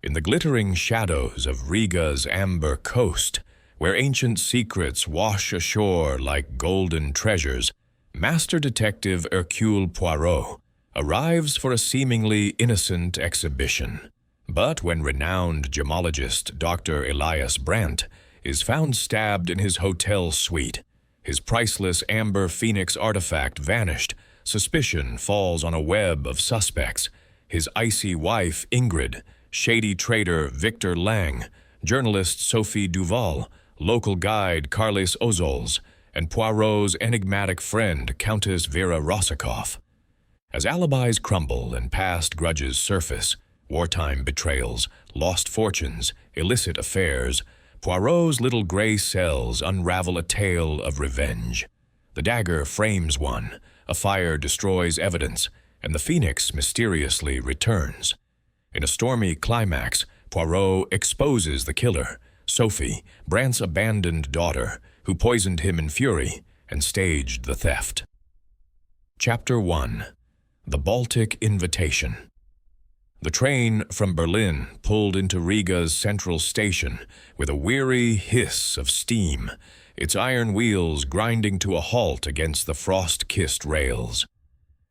in the glittering shadows of Riga's amber coast, where ancient secrets wash ashore like golden treasures, Master Detective Hercule Poirot arrives for a seemingly innocent exhibition. But when renowned gemologist Dr. Elias Brandt is found stabbed in his hotel suite, his priceless amber phoenix artifact vanished, suspicion falls on a web of suspects: his icy wife Ingrid, shady trader Victor Lang, journalist Sophie Duval, local guide Carles Ozols, and Poirot's enigmatic friend Countess Vera Rossakoff. As alibis crumble and past grudges surface, wartime betrayals, lost fortunes, illicit affairs, Poirot's little gray cells unravel a tale of revenge. The dagger frames one, a fire destroys evidence, and the phoenix mysteriously returns. In a stormy climax, Poirot exposes the killer, Sophie, Brandt's abandoned daughter, who poisoned him in fury and staged the theft. Chapter 1. The Baltic Invitation. The train from Berlin pulled into Riga's central station with a weary hiss of steam, its iron wheels grinding to a halt against the frost-kissed rails.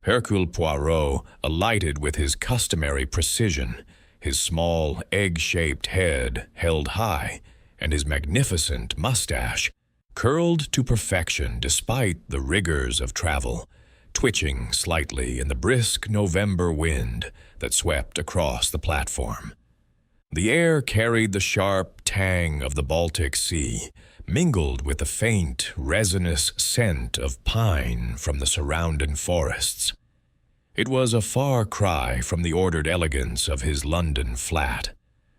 Hercule Poirot alighted with his customary precision, his small, egg-shaped head held high, and his magnificent mustache curled to perfection despite the rigors of travel, twitching slightly in the brisk November wind that swept across the platform. The air carried the sharp tang of the Baltic Sea, mingled with the faint, resinous scent of pine from the surrounding forests. It was a far cry from the ordered elegance of his London flat,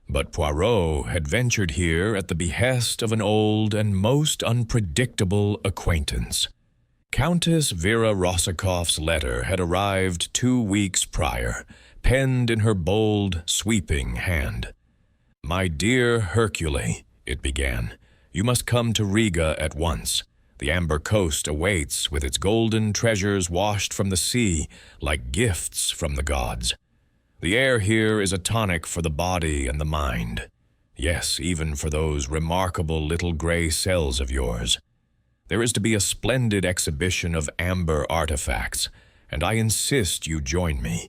but Poirot had ventured here at the behest of an old and most unpredictable acquaintance. Countess Vera Rossakoff's letter had arrived 2 weeks prior, penned in her bold, sweeping hand. "My dear Hercule," it began, "you must come to Riga at once. The Amber Coast awaits with its golden treasures washed from the sea like gifts from the gods. The air here is a tonic for the body and the mind. Yes, even for those remarkable little gray cells of yours. There is to be a splendid exhibition of amber artifacts, and I insist you join me.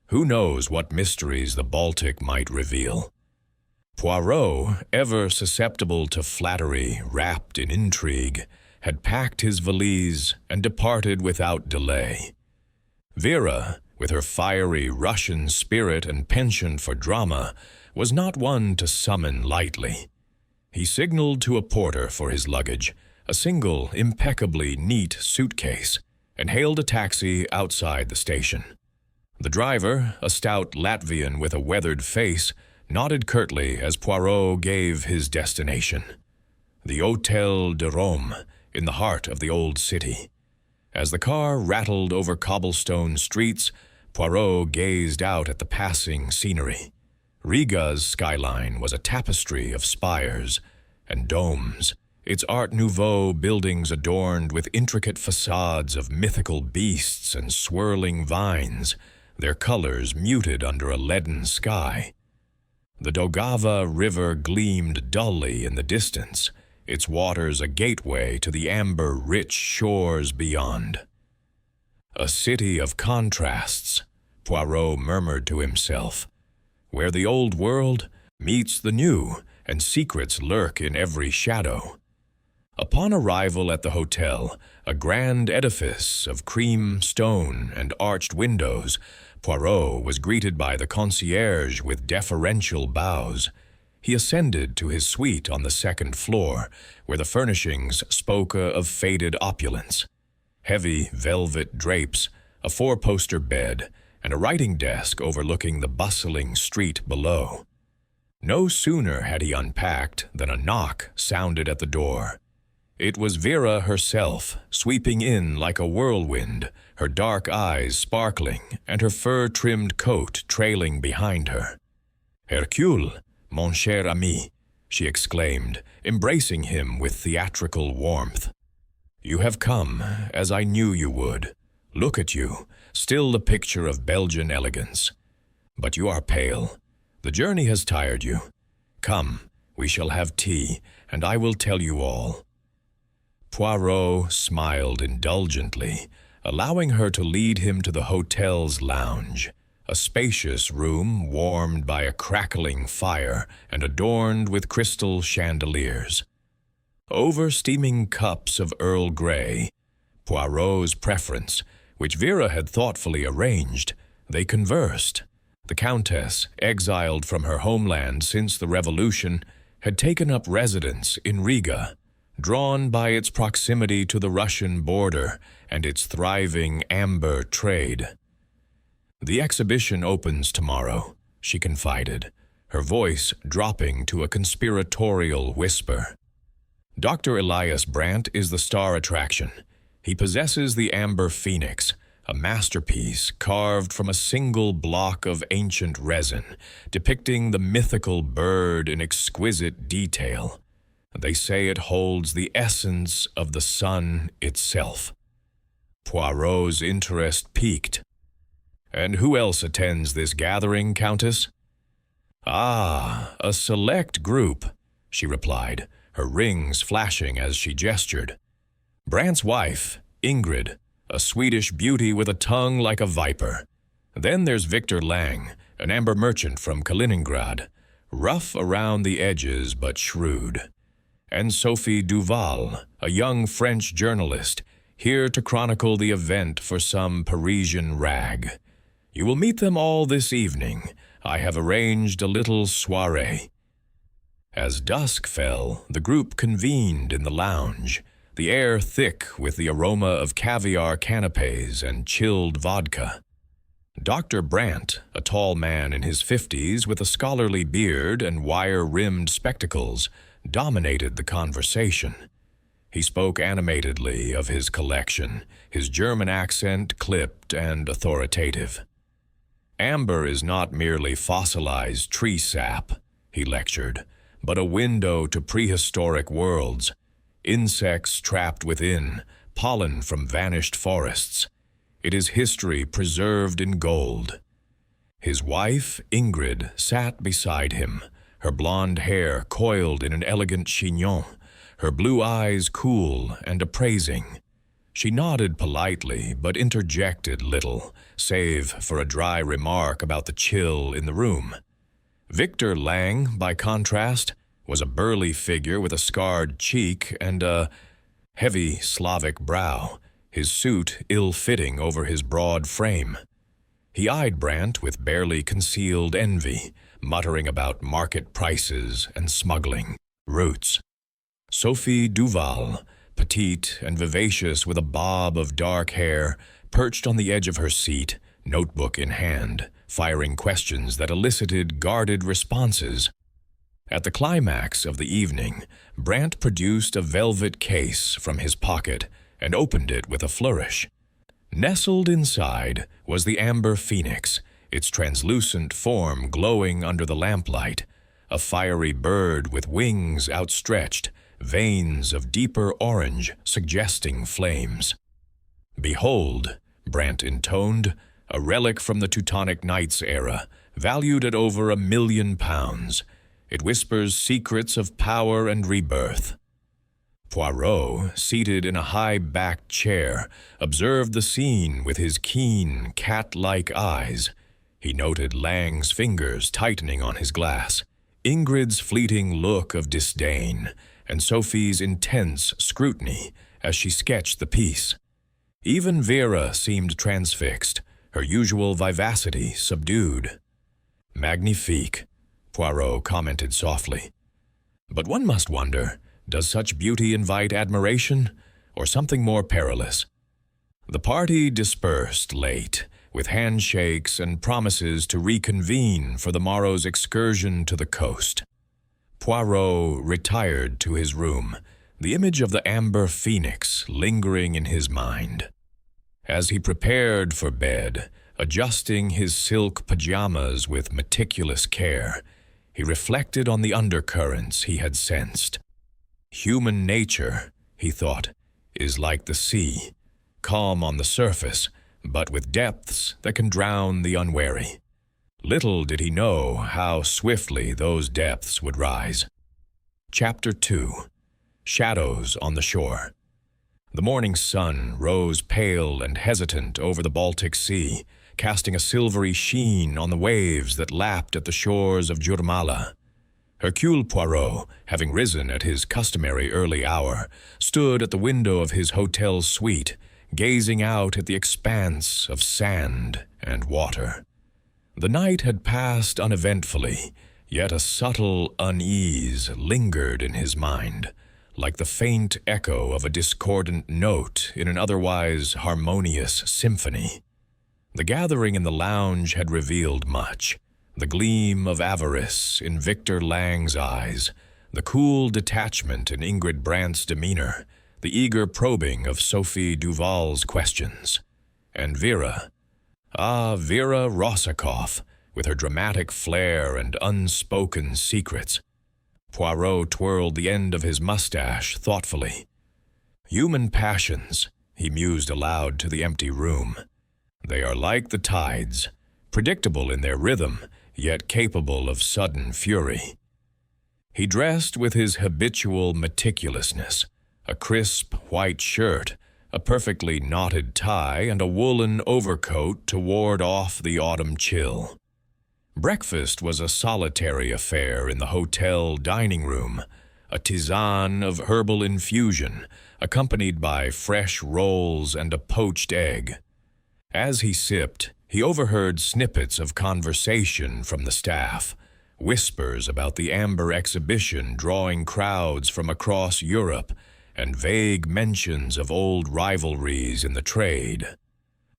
Who knows what mysteries the Baltic might reveal?" Poirot, ever susceptible to flattery wrapped in intrigue, had packed his valise and departed without delay. Vera, with her fiery Russian spirit and penchant for drama, was not one to summon lightly. He signaled to a porter for his luggage, a single, impeccably neat suitcase, and hailed a taxi outside the station. The driver, a stout Latvian with a weathered face, nodded curtly as Poirot gave his destination: the Hôtel de Rome, in the heart of the old city. As the car rattled over cobblestone streets, Poirot gazed out at the passing scenery. Riga's skyline was a tapestry of spires and domes, its Art Nouveau buildings adorned with intricate facades of mythical beasts and swirling vines, their colors muted under a leaden sky. The Daugava River gleamed dully in the distance, its waters a gateway to the amber-rich shores beyond. "A city of contrasts," Poirot murmured to himself, "where the old world meets the new, and secrets lurk in every shadow." Upon arrival at the hotel, a grand edifice of cream stone and arched windows, Poirot was greeted by the concierge with deferential bows. He ascended to his suite on the second floor, where the furnishings spoke of faded opulence. Heavy velvet drapes, a four-poster bed, and a writing desk overlooking the bustling street below. No sooner had he unpacked than a knock sounded at the door. It was Vera herself, sweeping in like a whirlwind, her dark eyes sparkling and her fur-trimmed coat trailing behind her. "Hercule, mon cher ami," she exclaimed, embracing him with theatrical warmth. "You have come, as I knew you would. Look at you, still the picture of Belgian elegance. But you are pale. The journey has tired you. Come, we shall have tea, and I will tell you all." Poirot smiled indulgently, allowing her to lead him to the hotel's lounge, a spacious room warmed by a crackling fire and adorned with crystal chandeliers. Over steaming cups of Earl Grey, Poirot's preference, which Vera had thoughtfully arranged, they conversed. The Countess, exiled from her homeland since the Revolution, had taken up residence in Riga, drawn by its proximity to the Russian border and its thriving amber trade. "The exhibition opens tomorrow," she confided, her voice dropping to a conspiratorial whisper. "Dr. Elias Brandt is the star attraction. He possesses the Amber Phoenix, a masterpiece carved from a single block of ancient resin, depicting the mythical bird in exquisite detail. They say it holds the essence of the sun itself." Poirot's interest piqued. "And who else attends this gathering, Countess?" "Ah, a select group," she replied, her rings flashing as she gestured. "Brandt's wife, Ingrid, a Swedish beauty with a tongue like a viper. Then there's Victor Lang, an amber merchant from Kaliningrad, rough around the edges but shrewd. And Sophie Duval, a young French journalist, here to chronicle the event for some Parisian rag. You will meet them all this evening. I have arranged a little soirée." As dusk fell, the group convened in the lounge, the air thick with the aroma of caviar canapés and chilled vodka. Dr. Brandt, a tall man in his 50s with a scholarly beard and wire-rimmed spectacles, dominated the conversation. He spoke animatedly of his collection, his German accent clipped and authoritative. "Amber is not merely fossilized tree sap," he lectured, "but a window to prehistoric worlds. Insects trapped within, pollen from vanished forests. It is history preserved in gold." His wife, Ingrid, sat beside him, her blonde hair coiled in an elegant chignon, her blue eyes cool and appraising. She nodded politely, but interjected little, save for a dry remark about the chill in the room. Victor Lang, by contrast, was a burly figure with a scarred cheek and a heavy Slavic brow, his suit ill-fitting over his broad frame. He eyed Brandt with barely concealed envy, muttering about market prices and smuggling routes. Sophie Duval, petite and vivacious with a bob of dark hair, perched on the edge of her seat, notebook in hand, firing questions that elicited guarded responses. At the climax of the evening, Brandt produced a velvet case from his pocket and opened it with a flourish. Nestled inside was the Amber Phoenix, its translucent form glowing under the lamplight, a fiery bird with wings outstretched, veins of deeper orange suggesting flames. "Behold," Brandt intoned, "a relic from the Teutonic Knights era, valued at over £1 million. It whispers secrets of power and rebirth." Poirot, seated in a high-backed chair, observed the scene with his keen, cat-like eyes. He noted Lang's fingers tightening on his glass, Ingrid's fleeting look of disdain, and Sophie's intense scrutiny as she sketched the piece. Even Vera seemed transfixed, her usual vivacity subdued. "Magnifique," Poirot commented softly. "But one must wonder, does such beauty invite admiration, or something more perilous?" The party dispersed late, with handshakes and promises to reconvene for the morrow's excursion to the coast. Poirot retired to his room, the image of the Amber Phoenix lingering in his mind. As he prepared for bed, adjusting his silk pajamas with meticulous care, he reflected on the undercurrents he had sensed. Human nature, he thought, is like the sea, calm on the surface, but with depths that can drown the unwary. Little did he know how swiftly those depths would rise. Chapter 2. Shadows on the Shore. The morning sun rose pale and hesitant over the Baltic Sea, casting a silvery sheen on the waves that lapped at the shores of Jurmala. Hercule Poirot, having risen at his customary early hour, stood at the window of his hotel suite, gazing out at the expanse of sand and water. The night had passed uneventfully, yet a subtle unease lingered in his mind, like the faint echo of a discordant note in an otherwise harmonious symphony. The gathering in the lounge had revealed much. The gleam of avarice in Victor Lang's eyes, the cool detachment in Ingrid Brandt's demeanor, the eager probing of Sophie Duval's questions. And Vera, Vera Rossakoff, with her dramatic flair and unspoken secrets. Poirot twirled the end of his mustache thoughtfully. Human passions, he mused aloud to the empty room. They are like the tides, predictable in their rhythm, yet capable of sudden fury. He dressed with his habitual meticulousness, a crisp white shirt, a perfectly knotted tie, and a woolen overcoat to ward off the autumn chill. Breakfast was a solitary affair in the hotel dining room, a tisane of herbal infusion, accompanied by fresh rolls and a poached egg. As he sipped, he overheard snippets of conversation from the staff, whispers about the amber exhibition drawing crowds from across Europe, and vague mentions of old rivalries in the trade.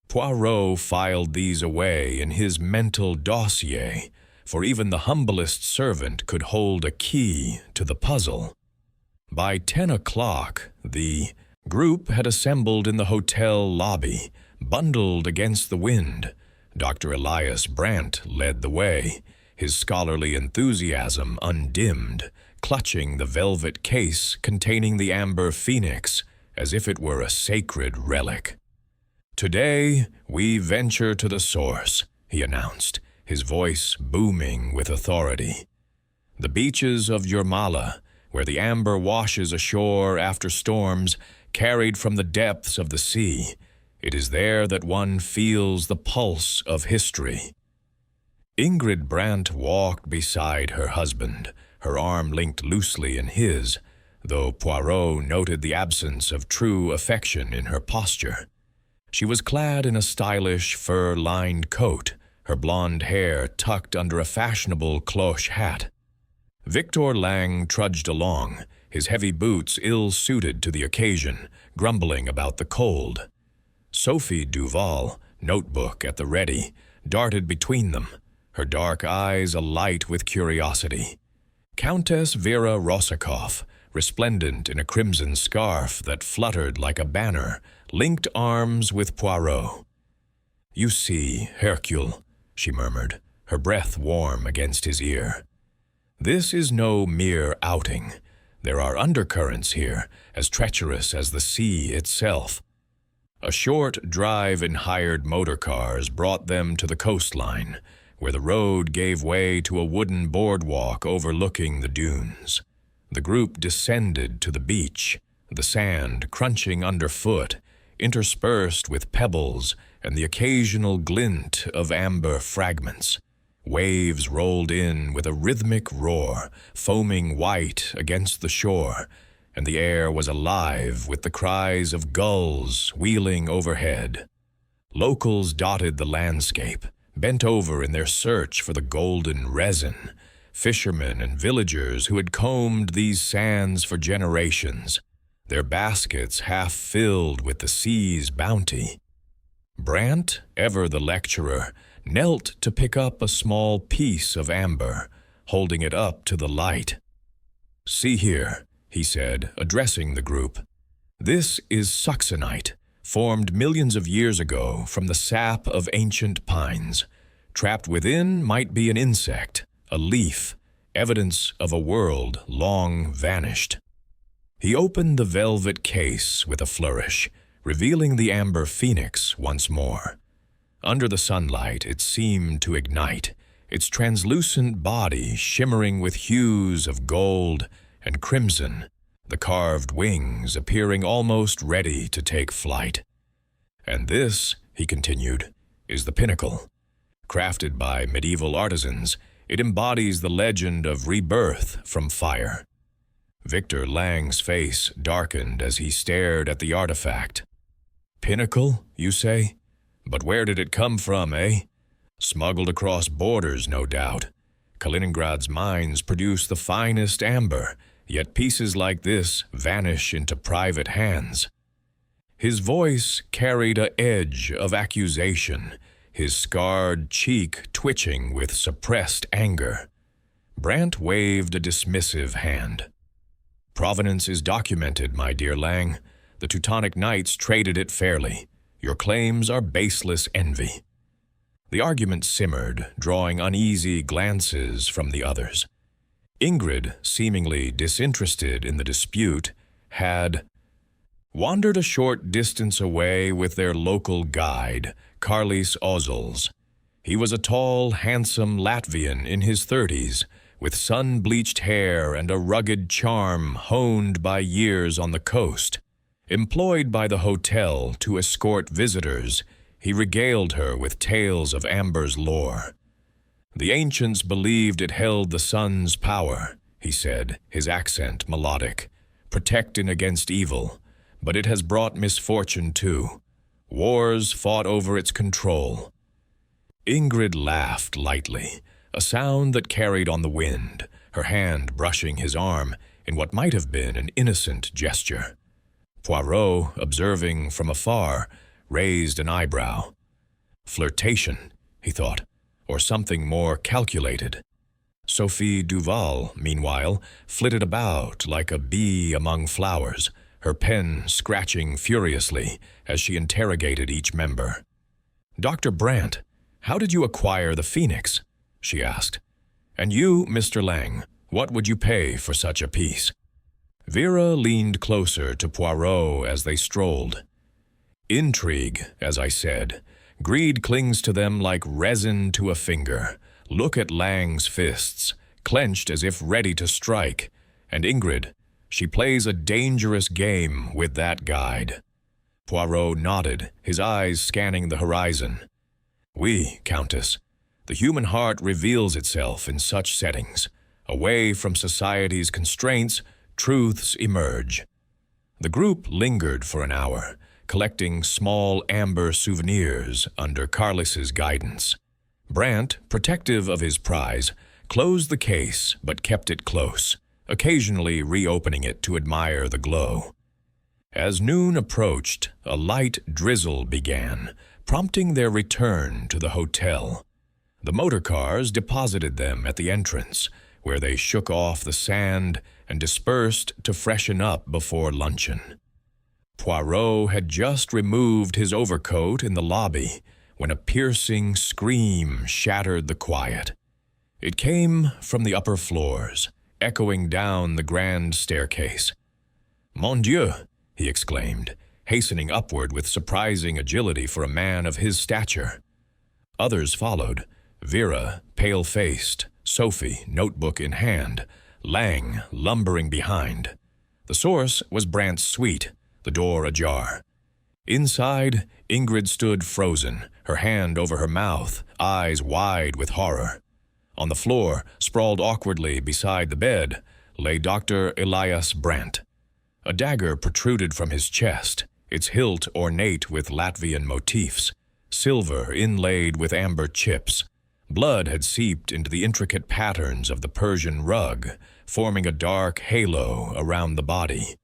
Poirot filed these away in his mental dossier, for even the humblest servant could hold a key to the puzzle. By 10 o'clock, the group had assembled in the hotel lobby, bundled against the wind. Dr. Elias Brandt led the way, his scholarly enthusiasm undimmed, clutching the velvet case containing the amber phoenix as if it were a sacred relic. "Today, we venture to the source," he announced, his voice booming with authority. "The beaches of Jurmala, where the amber washes ashore after storms carried from the depths of the sea. It is there that one feels the pulse of history." Ingrid Brandt walked beside her husband, her arm linked loosely in his, though Poirot noted the absence of true affection in her posture. She was clad in a stylish fur-lined coat, her blonde hair tucked under a fashionable cloche hat. Victor Lang trudged along, his heavy boots ill-suited to the occasion, grumbling about the cold. Sophie Duval, notebook at the ready, darted between them, her dark eyes alight with curiosity. Countess Vera Rossakoff, resplendent in a crimson scarf that fluttered like a banner, linked arms with Poirot. "You see, Hercule," she murmured, her breath warm against his ear. "This is no mere outing. There are undercurrents here, as treacherous as the sea itself." A short drive in hired motor cars brought them to the coastline, where the road gave way to a wooden boardwalk overlooking the dunes. The group descended to the beach, the sand crunching underfoot, interspersed with pebbles and the occasional glint of amber fragments. Waves rolled in with a rhythmic roar, foaming white against the shore, and the air was alive with the cries of gulls wheeling overhead. Locals dotted the landscape, bent over in their search for the golden resin, fishermen and villagers who had combed these sands for generations, their baskets half filled with the sea's bounty. Brandt, ever the lecturer, knelt to pick up a small piece of amber, holding it up to the light. "See here," he said, addressing the group. "This is succinite, formed millions of years ago from the sap of ancient pines. Trapped within might be an insect, a leaf, evidence of a world long vanished." He opened the velvet case with a flourish, revealing the amber phoenix once more. Under the sunlight, it seemed to ignite, its translucent body shimmering with hues of gold and crimson, the carved wings appearing almost ready to take flight. "And this," he continued, "is the pinnacle. Crafted by medieval artisans, it embodies the legend of rebirth from fire." Victor Lang's face darkened as he stared at the artifact. "Pinnacle, you say? But where did it come from, eh? Smuggled across borders, no doubt. Kaliningrad's mines produce the finest amber, yet pieces like this vanish into private hands." His voice carried an edge of accusation, his scarred cheek twitching with suppressed anger. Brant waved a dismissive hand. "Provenance is documented, my dear Lang. The Teutonic Knights traded it fairly. Your claims are baseless envy." The argument simmered, drawing uneasy glances from the others. Ingrid, seemingly disinterested in the dispute, had wandered a short distance away with their local guide, Karlis Ozels. He was a tall, handsome Latvian in his 30s, with sun-bleached hair and a rugged charm honed by years on the coast. Employed by the hotel to escort visitors, he regaled her with tales of Amber's lore. "The ancients believed it held the sun's power," he said, his accent melodic, "protecting against evil, but it has brought misfortune too. Wars fought over its control." Ingrid laughed lightly, a sound that carried on the wind, her hand brushing his arm in what might have been an innocent gesture. Poirot, observing from afar, raised an eyebrow. Flirtation, he thought, or something more calculated. Sophie Duval, meanwhile, flitted about like a bee among flowers, her pen scratching furiously as she interrogated each member. "Dr. Brant, how did you acquire the phoenix?" she asked. "And you, Mr. Lang, what would you pay for such a piece?" Vera leaned closer to Poirot as they strolled. "Intrigue, as I said. Greed clings to them like resin to a finger. Look at Lang's fists, clenched as if ready to strike. And Ingrid, she plays a dangerous game with that guide." Poirot nodded, his eyes scanning the horizon. "Oui, Countess. The human heart reveals itself in such settings. Away from society's constraints, truths emerge." The group lingered for an hour, collecting small amber souvenirs under Karlis's guidance. Brant, protective of his prize, closed the case but kept it close, occasionally reopening it to admire the glow. As noon approached, a light drizzle began, prompting their return to the hotel. The motor cars deposited them at the entrance, where they shook off the sand and dispersed to freshen up before luncheon. Poirot had just removed his overcoat in the lobby when a piercing scream shattered the quiet. It came from the upper floors, echoing down the grand staircase. "Mon Dieu!" he exclaimed, hastening upward with surprising agility for a man of his stature. Others followed, Vera, pale-faced, Sophie, notebook in hand, Lang lumbering behind. The source was Brant's suite, the door ajar. Inside, Ingrid stood frozen, her hand over her mouth, eyes wide with horror. On the floor, sprawled awkwardly beside the bed, lay Dr. Elias Brant. A dagger protruded from his chest, its hilt ornate with Latvian motifs, silver inlaid with amber chips. Blood had seeped into the intricate patterns of the Persian rug, forming a dark halo around the body.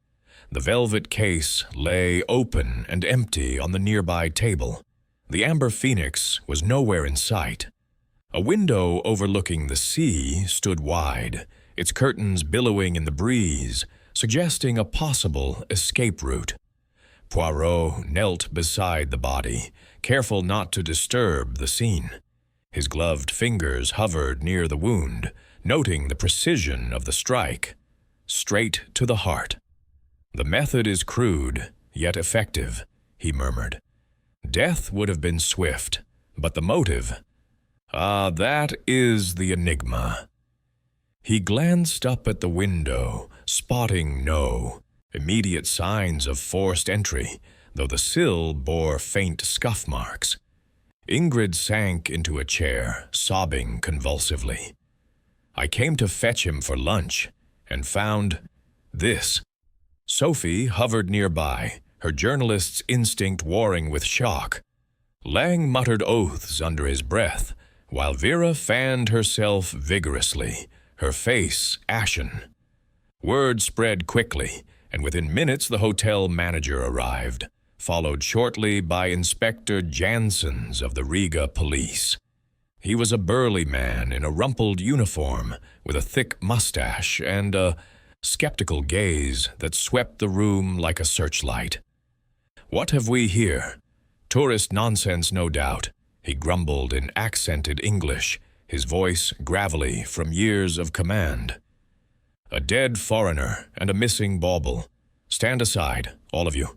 The velvet case lay open and empty on the nearby table. The amber phoenix was nowhere in sight. A window overlooking the sea stood wide, its curtains billowing in the breeze, suggesting a possible escape route. Poirot knelt beside the body, careful not to disturb the scene. His gloved fingers hovered near the wound, noting the precision of the strike. Straight to the heart. "The method is crude, yet effective," he murmured. "Death would have been swift, but the motive Ah, that is the enigma. He glanced up at the window, spotting no immediate signs of forced entry, though the sill bore faint scuff marks. Ingrid sank into a chair, sobbing convulsively. I came to fetch him for lunch, and found this. Sophie hovered nearby, her journalist's instinct warring with shock. Lang muttered oaths under his breath, while Vera fanned herself vigorously, her face ashen. Word spread quickly, and within minutes the hotel manager arrived, followed shortly by Inspector Janssens of the Riga police. He was a burly man in a rumpled uniform, with a thick mustache and a skeptical gaze that swept the room like a searchlight. "What have we here? Tourist nonsense, no doubt," he grumbled in accented English, his voice gravelly from years of command. "A dead foreigner and a missing bauble. Stand aside, all of you."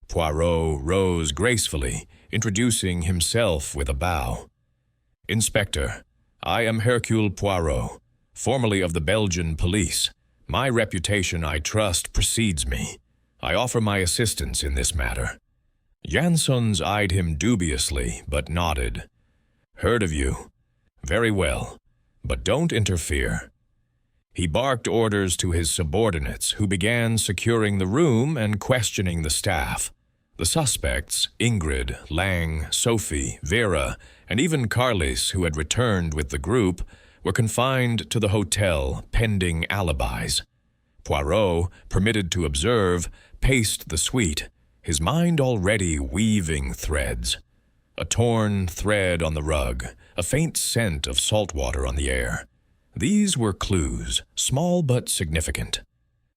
Poirot rose gracefully, introducing himself with a bow. "Inspector, I am Hercule Poirot, formerly of the Belgian police. My reputation, I trust, precedes me. I offer my assistance in this matter." Janssens eyed him dubiously, but nodded. "Heard of you. Very well, but don't interfere." He barked orders to his subordinates, who began securing the room and questioning the staff. The suspects, Ingrid, Lang, Sophie, Vera, and even Carlis, who had returned with the group, were confined to the hotel pending alibis. Poirot, permitted to observe, paced the suite, his mind already weaving threads. A torn thread on the rug, a faint scent of salt water on the air. These were clues, small but significant.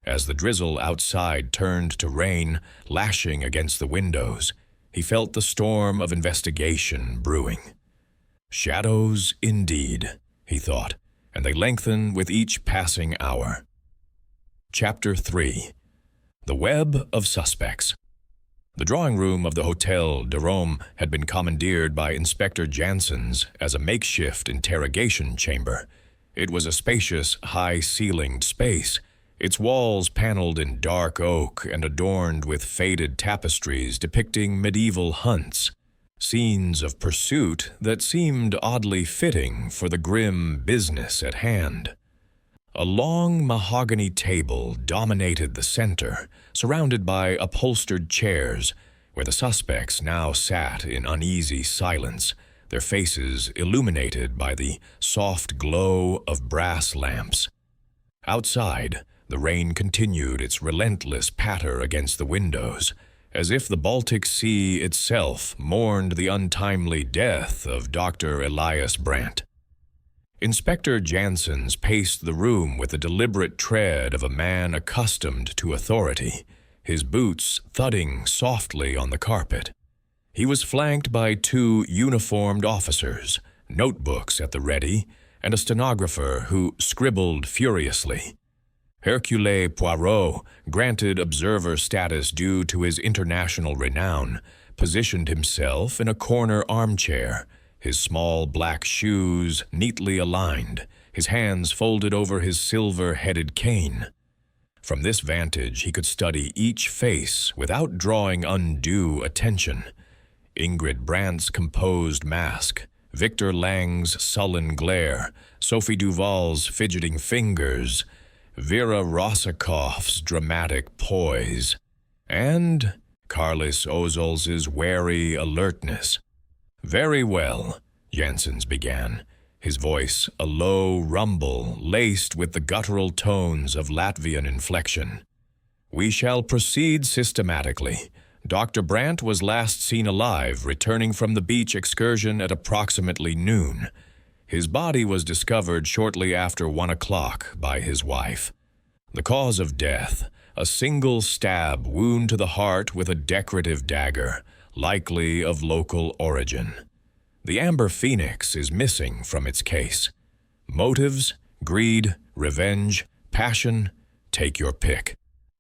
As the drizzle outside turned to rain, lashing against the windows, he felt the storm of investigation brewing. Shadows indeed, he thought, and they lengthen with each passing hour. Chapter 3. The Web of Suspects. The drawing room of the Hotel de Rome had been commandeered by Inspector Janssens as a makeshift interrogation chamber. It was a spacious, high-ceilinged space, its walls paneled in dark oak and adorned with faded tapestries depicting medieval hunts, scenes of pursuit that seemed oddly fitting for the grim business at hand. A long mahogany table dominated the center, surrounded by upholstered chairs, where the suspects now sat in uneasy silence, their faces illuminated by the soft glow of brass lamps. Outside, the rain continued its relentless patter against the windows, as if the Baltic Sea itself mourned the untimely death of Dr. Elias Brandt. Inspector Janssens paced the room with the deliberate tread of a man accustomed to authority, his boots thudding softly on the carpet. He was flanked by two uniformed officers, notebooks at the ready, and a stenographer who scribbled furiously. Hercule Poirot, granted observer status due to his international renown, positioned himself in a corner armchair, his small black shoes neatly aligned, his hands folded over his silver-headed cane. From this vantage he could study each face without drawing undue attention. Ingrid Brandt's composed mask, Victor Lang's sullen glare, Sophie Duval's fidgeting fingers, Vera Rossakoff's dramatic poise, and Carlis Ozols's wary alertness. "Very well," Janssens began, his voice a low rumble laced with the guttural tones of Latvian inflection. "We shall proceed systematically. Dr. Brandt was last seen alive, returning from the beach excursion at approximately noon. His body was discovered shortly after 1 o'clock by his wife. The cause of death, a single stab wound to the heart with a decorative dagger, likely of local origin. The Amber Phoenix is missing from its case. Motives, greed, revenge, passion, take your pick.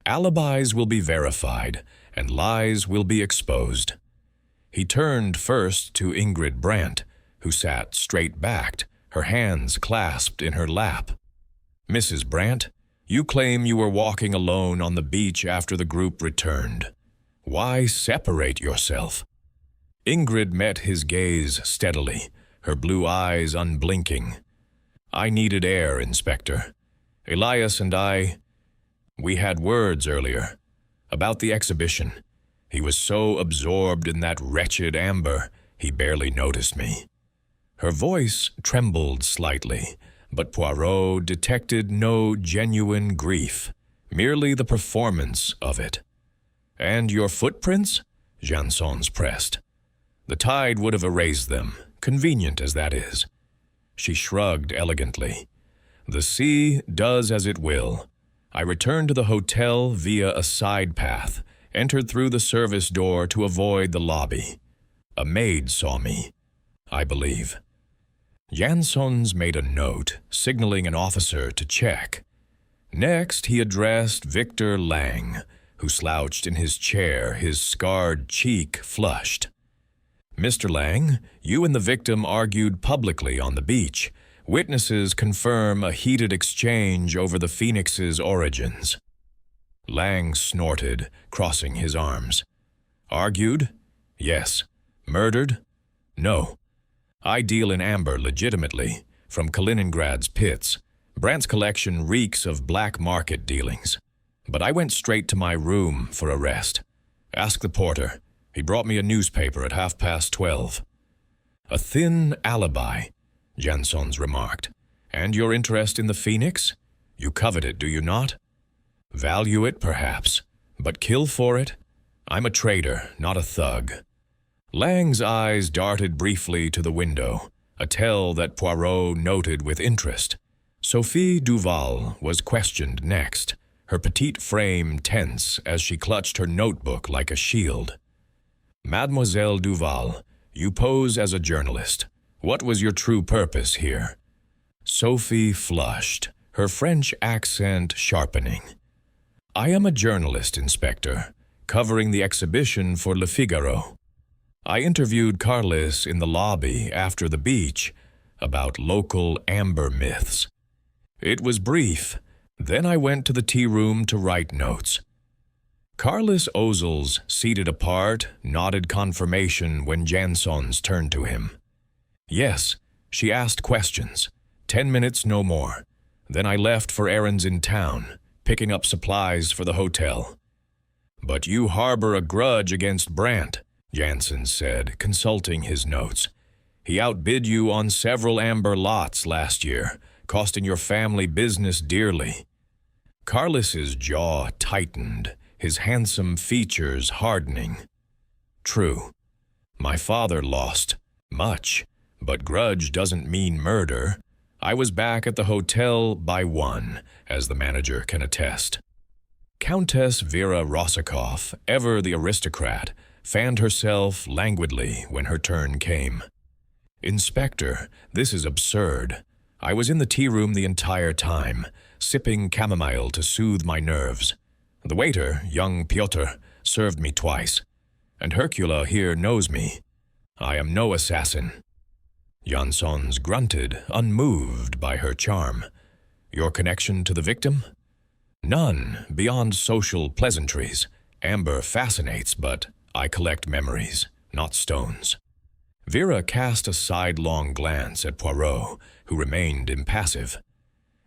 Alibis will be verified, and lies will be exposed." He turned first to Ingrid Brandt, who sat straight-backed, her hands clasped in her lap. "Mrs. Brandt, you claim you were walking alone on the beach after the group returned. Why separate yourself?" Ingrid met his gaze steadily, her blue eyes unblinking. "I needed air, Inspector. Elias and we had words earlier about the exhibition. He was so absorbed in that wretched amber, he barely noticed me." Her voice trembled slightly, but Poirot detected no genuine grief, merely the performance of it. "And your footprints?" Janssens pressed. "The tide would have erased them, convenient as that is." She shrugged elegantly. "The sea does as it will. I returned to the hotel via a side path, entered through the service door to avoid the lobby. A maid saw me, I believe." Janssens made a note, signaling an officer to check. Next, he addressed Victor Lang, who slouched in his chair, his scarred cheek flushed. "Mr. Lang, you and the victim argued publicly on the beach. Witnesses confirm a heated exchange over the Phoenix's origins." Lang snorted, crossing his arms. "Argued? Yes. Murdered? No. I deal in amber legitimately, from Kaliningrad's pits. Brandt's collection reeks of black market dealings. But I went straight to my room for a rest. Ask the porter. He brought me a newspaper at 12:30. "A thin alibi," Janssens remarked. "And your interest in the Phoenix? You covet it, do you not? Value it, perhaps, but kill for it? I'm a trader, not a thug." Lang's eyes darted briefly to the window, a tell that Poirot noted with interest. Sophie Duval was questioned next, her petite frame tense as she clutched her notebook like a shield. "Mademoiselle Duval, you pose as a journalist. What was your true purpose here?" Sophie flushed, her French accent sharpening. "I am a journalist, Inspector, covering the exhibition for Le Figaro. I interviewed Carlis in the lobby after the beach about local amber myths. It was brief. Then I went to the tea room to write notes." Carlis Ozels, seated apart, nodded confirmation when Janssens turned to him. "Yes, she asked questions. 10 minutes, no more. Then I left for errands in town, picking up supplies for the hotel." "But you harbor a grudge against Brandt," Janssens said, consulting his notes. "He outbid you on several amber lots last year, costing your family business dearly." Carlis's jaw tightened, his handsome features hardening. "True. My father lost much, but grudge doesn't mean murder. I was back at the hotel by 1, as the manager can attest." Countess Vera Rossakoff, ever the aristocrat, fanned herself languidly when her turn came. "Inspector, this is absurd. I was in the tea room the entire time, sipping chamomile to soothe my nerves. The waiter, young Pyotr, served me twice, and Hercule here knows me. I am no assassin." Janssens grunted, unmoved by her charm. "Your connection to the victim?" "None, beyond social pleasantries. Amber fascinates, but I collect memories, not stones." Vera cast a sidelong glance at Poirot, who remained impassive.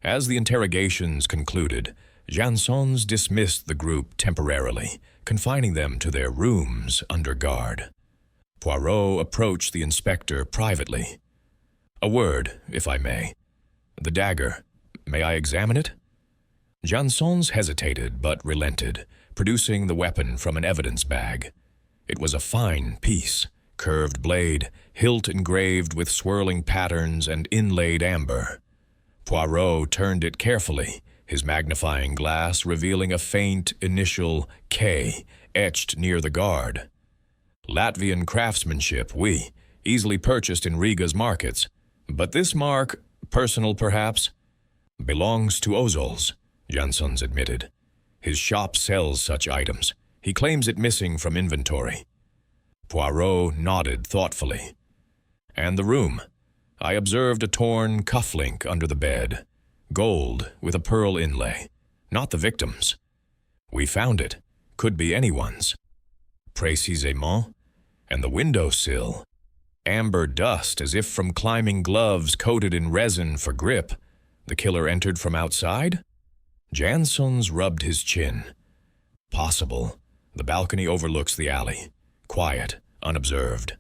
As the interrogations concluded, Janssens dismissed the group temporarily, confining them to their rooms under guard. Poirot approached the inspector privately. "A word, if I may. The dagger. May I examine it?" Janssens hesitated but relented, producing the weapon from an evidence bag. It was a fine piece, curved blade, hilt engraved with swirling patterns and inlaid amber. Poirot turned it carefully, his magnifying glass revealing a faint initial K etched near the guard. "Latvian craftsmanship, oui, easily purchased in Riga's markets. But this mark, personal perhaps, belongs to Ozels," Janssens admitted. "His shop sells such items. He claims it missing from inventory." Poirot nodded thoughtfully. And the room. I observed a torn cufflink under the bed. Gold with a pearl inlay. Not the victim's. We found it. Could be anyone's. Précisément. And the windowsill. Amber dust as if from climbing gloves coated in resin for grip. The killer entered from outside? Jansons rubbed his chin. Possible. The balcony overlooks the alley. Quiet, unobserved.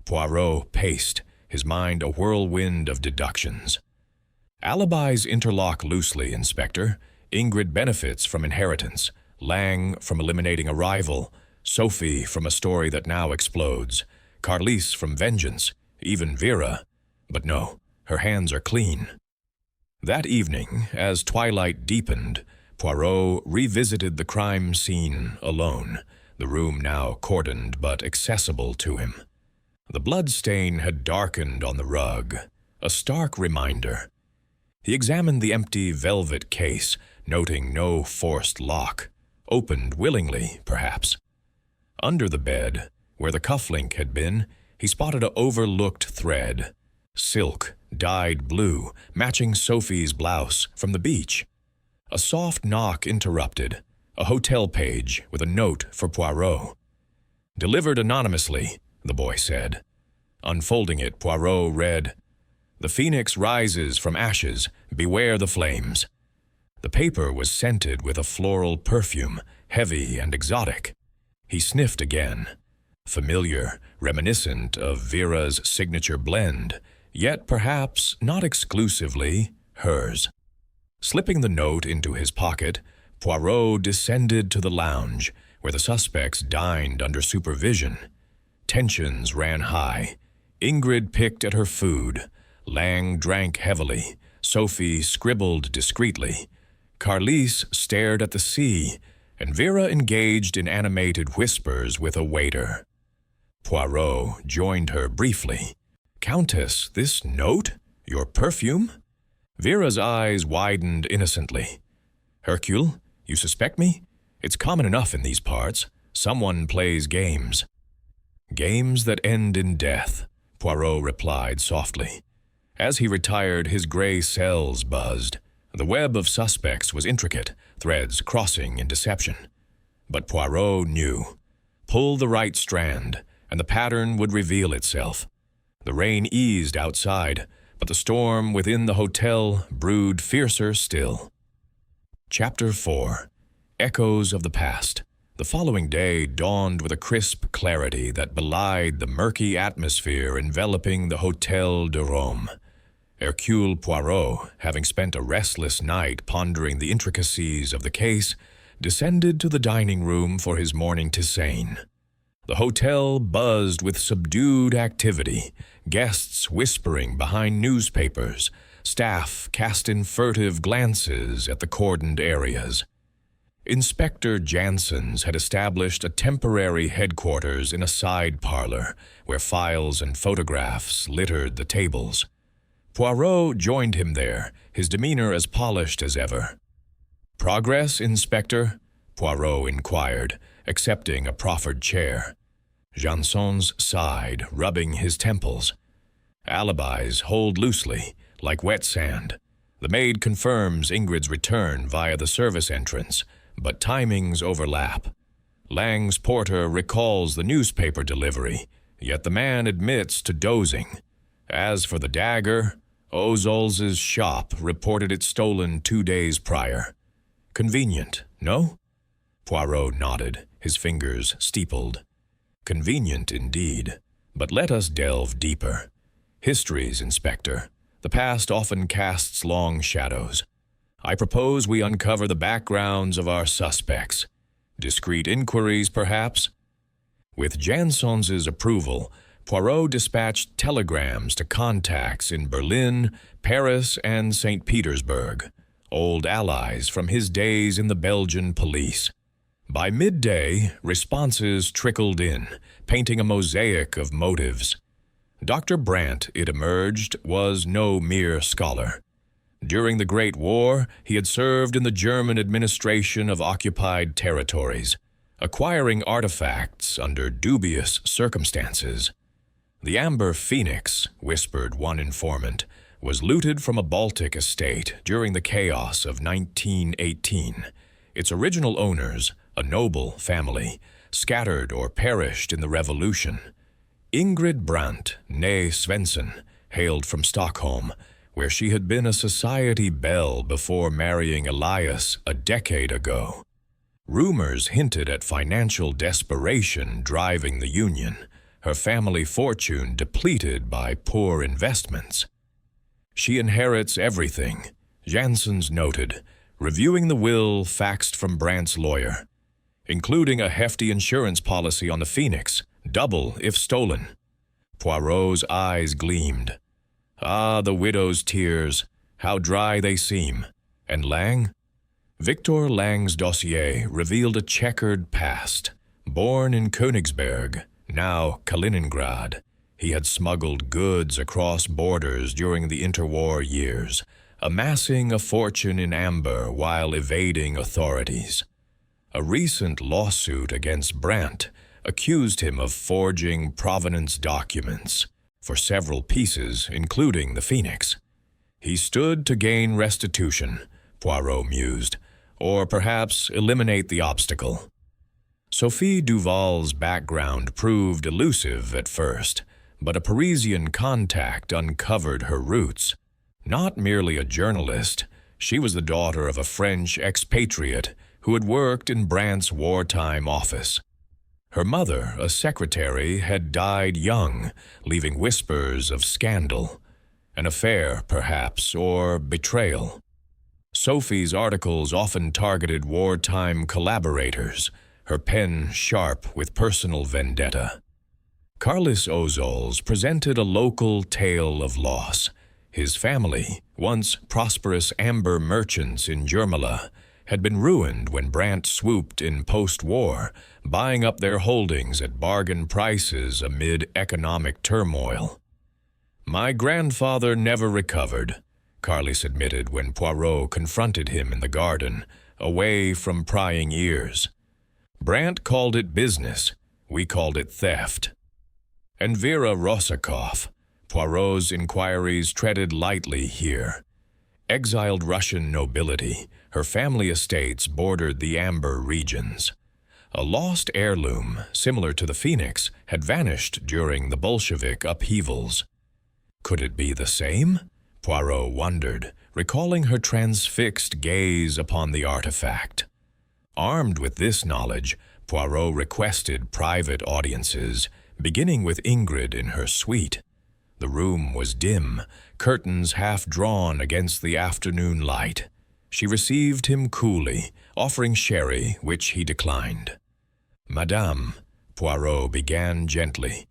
Poirot paced, his mind a whirlwind of deductions. Alibis interlock loosely, Inspector. Ingrid benefits from inheritance. Lang from eliminating a rival. Sophie from a story that now explodes. Carlise from vengeance. Even Vera. But no, her hands are clean. That evening, as twilight deepened, Poirot revisited the crime scene alone, the room now cordoned but accessible to him. The blood stain had darkened on the rug, a stark reminder. He examined the empty velvet case, noting no forced lock, opened willingly, perhaps. Under the bed, where the cufflink had been, he spotted an overlooked thread. Silk, dyed blue, matching Sophie's blouse from the beach. A soft knock interrupted, a hotel page with a note for Poirot. "Delivered anonymously," the boy said. Unfolding it, Poirot read, "The phoenix rises from ashes, beware the flames." The paper was scented with a floral perfume, heavy and exotic. He sniffed again. Familiar, reminiscent of Vera's signature blend, yet perhaps not exclusively hers. Slipping the note into his pocket, Poirot descended to the lounge, where the suspects dined under supervision. Tensions ran high. Ingrid picked at her food. Lang drank heavily. Sophie scribbled discreetly. Carlise stared at the sea, and Vera engaged in animated whispers with a waiter. Poirot joined her briefly. "Countess, this note? Your perfume?" Vera's eyes widened innocently. "Hercule, you suspect me? It's common enough in these parts. Someone plays games." "Games that end in death," Poirot replied softly. As he retired, his gray cells buzzed. The web of suspects was intricate, threads crossing in deception. But Poirot knew. Pull the right strand, and the pattern would reveal itself. The rain eased outside, but the storm within the hotel brewed fiercer still. Chapter 4. Echoes of the Past. The following day dawned with a crisp clarity that belied the murky atmosphere enveloping the Hôtel de Rome. Hercule Poirot, having spent a restless night pondering the intricacies of the case, descended to the dining room for his morning tisane. The hotel buzzed with subdued activity, guests whispering behind newspapers, staff casting furtive glances at the cordoned areas. Inspector Jansons had established a temporary headquarters in a side parlor where files and photographs littered the tables. Poirot joined him there, his demeanor as polished as ever. "Progress, Inspector?" Poirot inquired, accepting a proffered chair. Jansons sighed, rubbing his temples. "Alibis hold loosely, like wet sand. The maid confirms Ingrid's return via the service entrance, but timings overlap. Lang's porter recalls the newspaper delivery, yet the man admits to dozing. As for the dagger, Ozolz's shop reported it stolen 2 days prior. Convenient, no?" Poirot nodded, his fingers steepled. "Convenient indeed, but let us delve deeper. Histories, Inspector. The past often casts long shadows. I propose we uncover the backgrounds of our suspects. Discreet inquiries, perhaps?" With Jansons's approval, Poirot dispatched telegrams to contacts in Berlin, Paris, and St. Petersburg, old allies from his days in the Belgian police. By midday, responses trickled in, painting a mosaic of motives. Dr. Brandt, it emerged, was no mere scholar. During the Great War, he had served in the German administration of occupied territories, acquiring artifacts under dubious circumstances. The Amber Phoenix, whispered one informant, was looted from a Baltic estate during the chaos of 1918. Its original owners, a noble family, scattered or perished in the revolution. Ingrid Brandt, née Svensson, hailed from Stockholm, where she had been a society belle before marrying Elias a decade ago. Rumors hinted at financial desperation driving the union, her family fortune depleted by poor investments. She inherits everything, Janssens noted, reviewing the will faxed from Brandt's lawyer, including a hefty insurance policy on the Phoenix, double if stolen. Poirot's eyes gleamed. Ah, the widow's tears, how dry they seem. And Lang? Victor Lang's dossier revealed a checkered past. Born in Königsberg, now Kaliningrad, he had smuggled goods across borders during the interwar years, amassing a fortune in amber while evading authorities. A recent lawsuit against Brandt accused him of forging provenance documents for several pieces, including the Phoenix. He stood to gain restitution, Poirot mused, or perhaps eliminate the obstacle. Sophie Duval's background proved elusive at first, but a Parisian contact uncovered her roots. Not merely a journalist, she was the daughter of a French expatriate who had worked in Brandt's wartime office. Her mother, a secretary, had died young, leaving whispers of scandal. An affair, perhaps, or betrayal. Sophie's articles often targeted wartime collaborators, her pen sharp with personal vendetta. Carlis Ozols presented a local tale of loss. His family, once prosperous amber merchants in Jurmala, had been ruined when Brandt swooped in post-war, buying up their holdings at bargain prices amid economic turmoil. "My grandfather never recovered," Carlis admitted when Poirot confronted him in the garden, away from prying ears. "Brandt called it business. We called it theft." And Vera Rossakoff. Poirot's inquiries treaded lightly here. Exiled Russian nobility, her family estates bordered the amber regions. A lost heirloom, similar to the Phoenix, had vanished during the Bolshevik upheavals. Could it be the same? Poirot wondered, recalling her transfixed gaze upon the artifact. Armed with this knowledge, Poirot requested private audiences, beginning with Ingrid in her suite. The room was dim, curtains half drawn against the afternoon light. She received him coolly, offering sherry, which he declined. "Madame," Poirot began gently,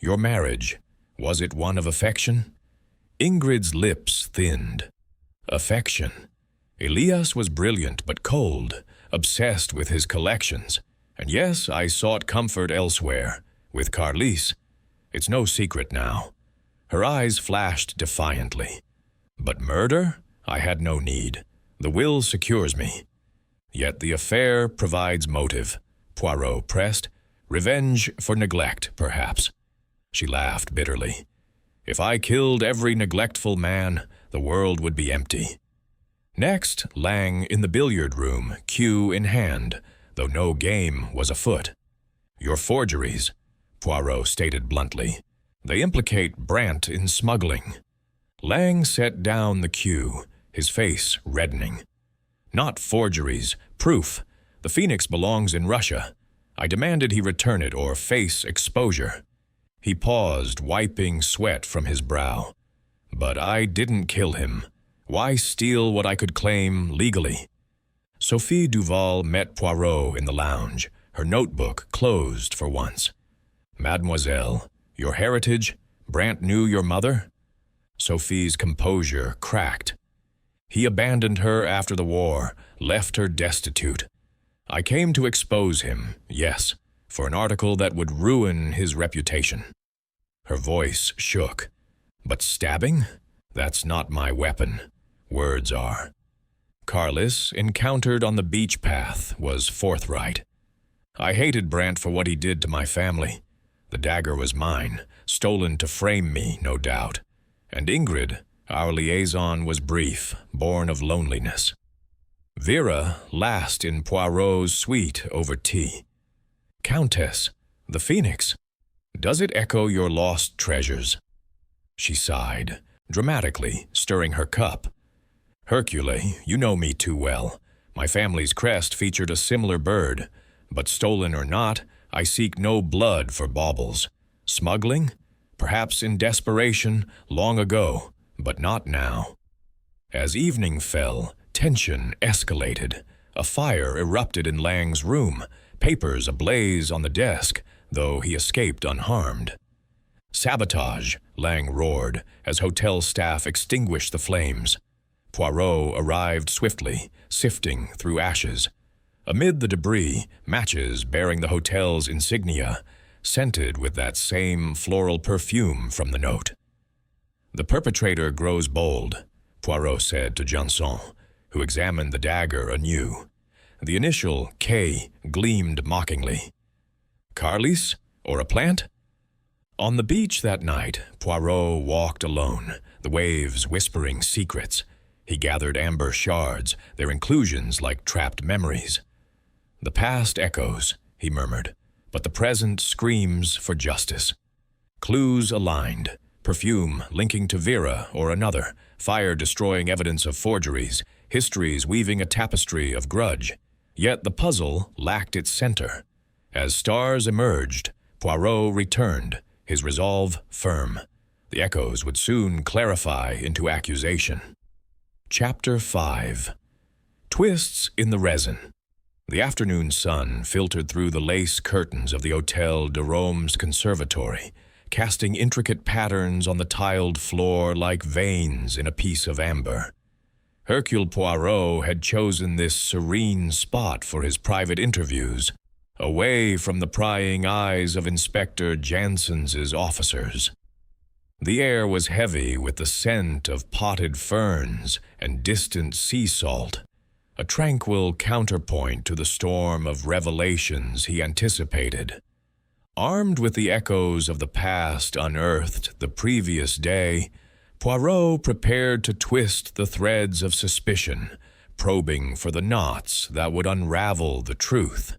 "your marriage, was it one of affection?" Ingrid's lips thinned. Affection. Elias was brilliant but cold, obsessed with his collections. And yes, I sought comfort elsewhere, with Carlis. It's no secret now. Her eyes flashed defiantly. But murder? I had no need. The will secures me. Yet the affair provides motive, Poirot pressed. Revenge for neglect, perhaps. She laughed bitterly. If I killed every neglectful man, the world would be empty. Next, Lang in the billiard room, cue in hand, though no game was afoot. Your forgeries, Poirot stated bluntly. They implicate Brandt in smuggling. Lang set down the cue, his face reddening. Not forgeries, proof. The Phoenix belongs in Russia. I demanded he return it or face exposure. He paused, wiping sweat from his brow. But I didn't kill him. Why steal what I could claim legally? Sophie Duval met Poirot in the lounge, her notebook closed for once. Mademoiselle, your heritage? Brandt knew your mother? Sophie's composure cracked. He abandoned her after the war, left her destitute. I came to expose him, yes, for an article that would ruin his reputation. Her voice shook. But stabbing? That's not my weapon. Words are. Carlis, encountered on the beach path, was forthright. I hated Brandt for what he did to my family. The dagger was mine, stolen to frame me, no doubt. And Ingrid, our liaison was brief, born of loneliness. Vera last in Poirot's suite over tea. Countess, the Phoenix, does it echo your lost treasures? She sighed, dramatically, stirring her cup. Hercule, you know me too well. My family's crest featured a similar bird, but stolen or not, I seek no blood for baubles. Smuggling? Perhaps in desperation, long ago, but not now. As evening fell, tension escalated. A fire erupted in Lang's room, papers ablaze on the desk, though he escaped unharmed. Sabotage, Lang roared, as hotel staff extinguished the flames. Poirot arrived swiftly, sifting through ashes. Amid the debris, matches bearing the hotel's insignia, scented with that same floral perfume from the note. The perpetrator grows bold, Poirot said to Janson, who examined the dagger anew. The initial K gleamed mockingly. Carlis, or a plant? On the beach that night, Poirot walked alone, the waves whispering secrets. He gathered amber shards, their inclusions like trapped memories. The past echoes, he murmured, but the present screams for justice. Clues aligned, perfume linking to Vera or another, fire destroying evidence of forgeries, histories weaving a tapestry of grudge. Yet the puzzle lacked its center. As stars emerged, Poirot returned, his resolve firm. The echoes would soon clarify into accusation. Chapter 5. Twists in the Resin. The afternoon sun filtered through the lace curtains of the Hôtel de Rome's conservatory, casting intricate patterns on the tiled floor like veins in a piece of amber. Hercule Poirot had chosen this serene spot for his private interviews, away from the prying eyes of Inspector Janssens' officers. The air was heavy with the scent of potted ferns and distant sea salt, a tranquil counterpoint to the storm of revelations he anticipated. Armed with the echoes of the past unearthed the previous day, Poirot prepared to twist the threads of suspicion, probing for the knots that would unravel the truth.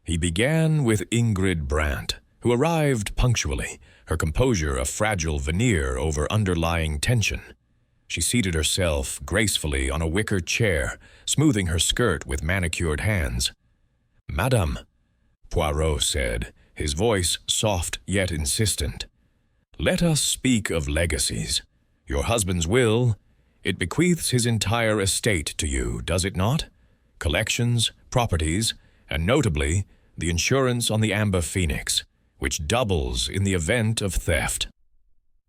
He began with Ingrid Brandt, who arrived punctually, her composure a fragile veneer over underlying tension. She seated herself gracefully on a wicker chair, smoothing her skirt with manicured hands. "Madame," Poirot said, his voice soft yet insistent, "let us speak of legacies. Your husband's will, it bequeaths his entire estate to you, does it not? Collections, properties, and notably, the insurance on the Amber Phoenix, which doubles in the event of theft."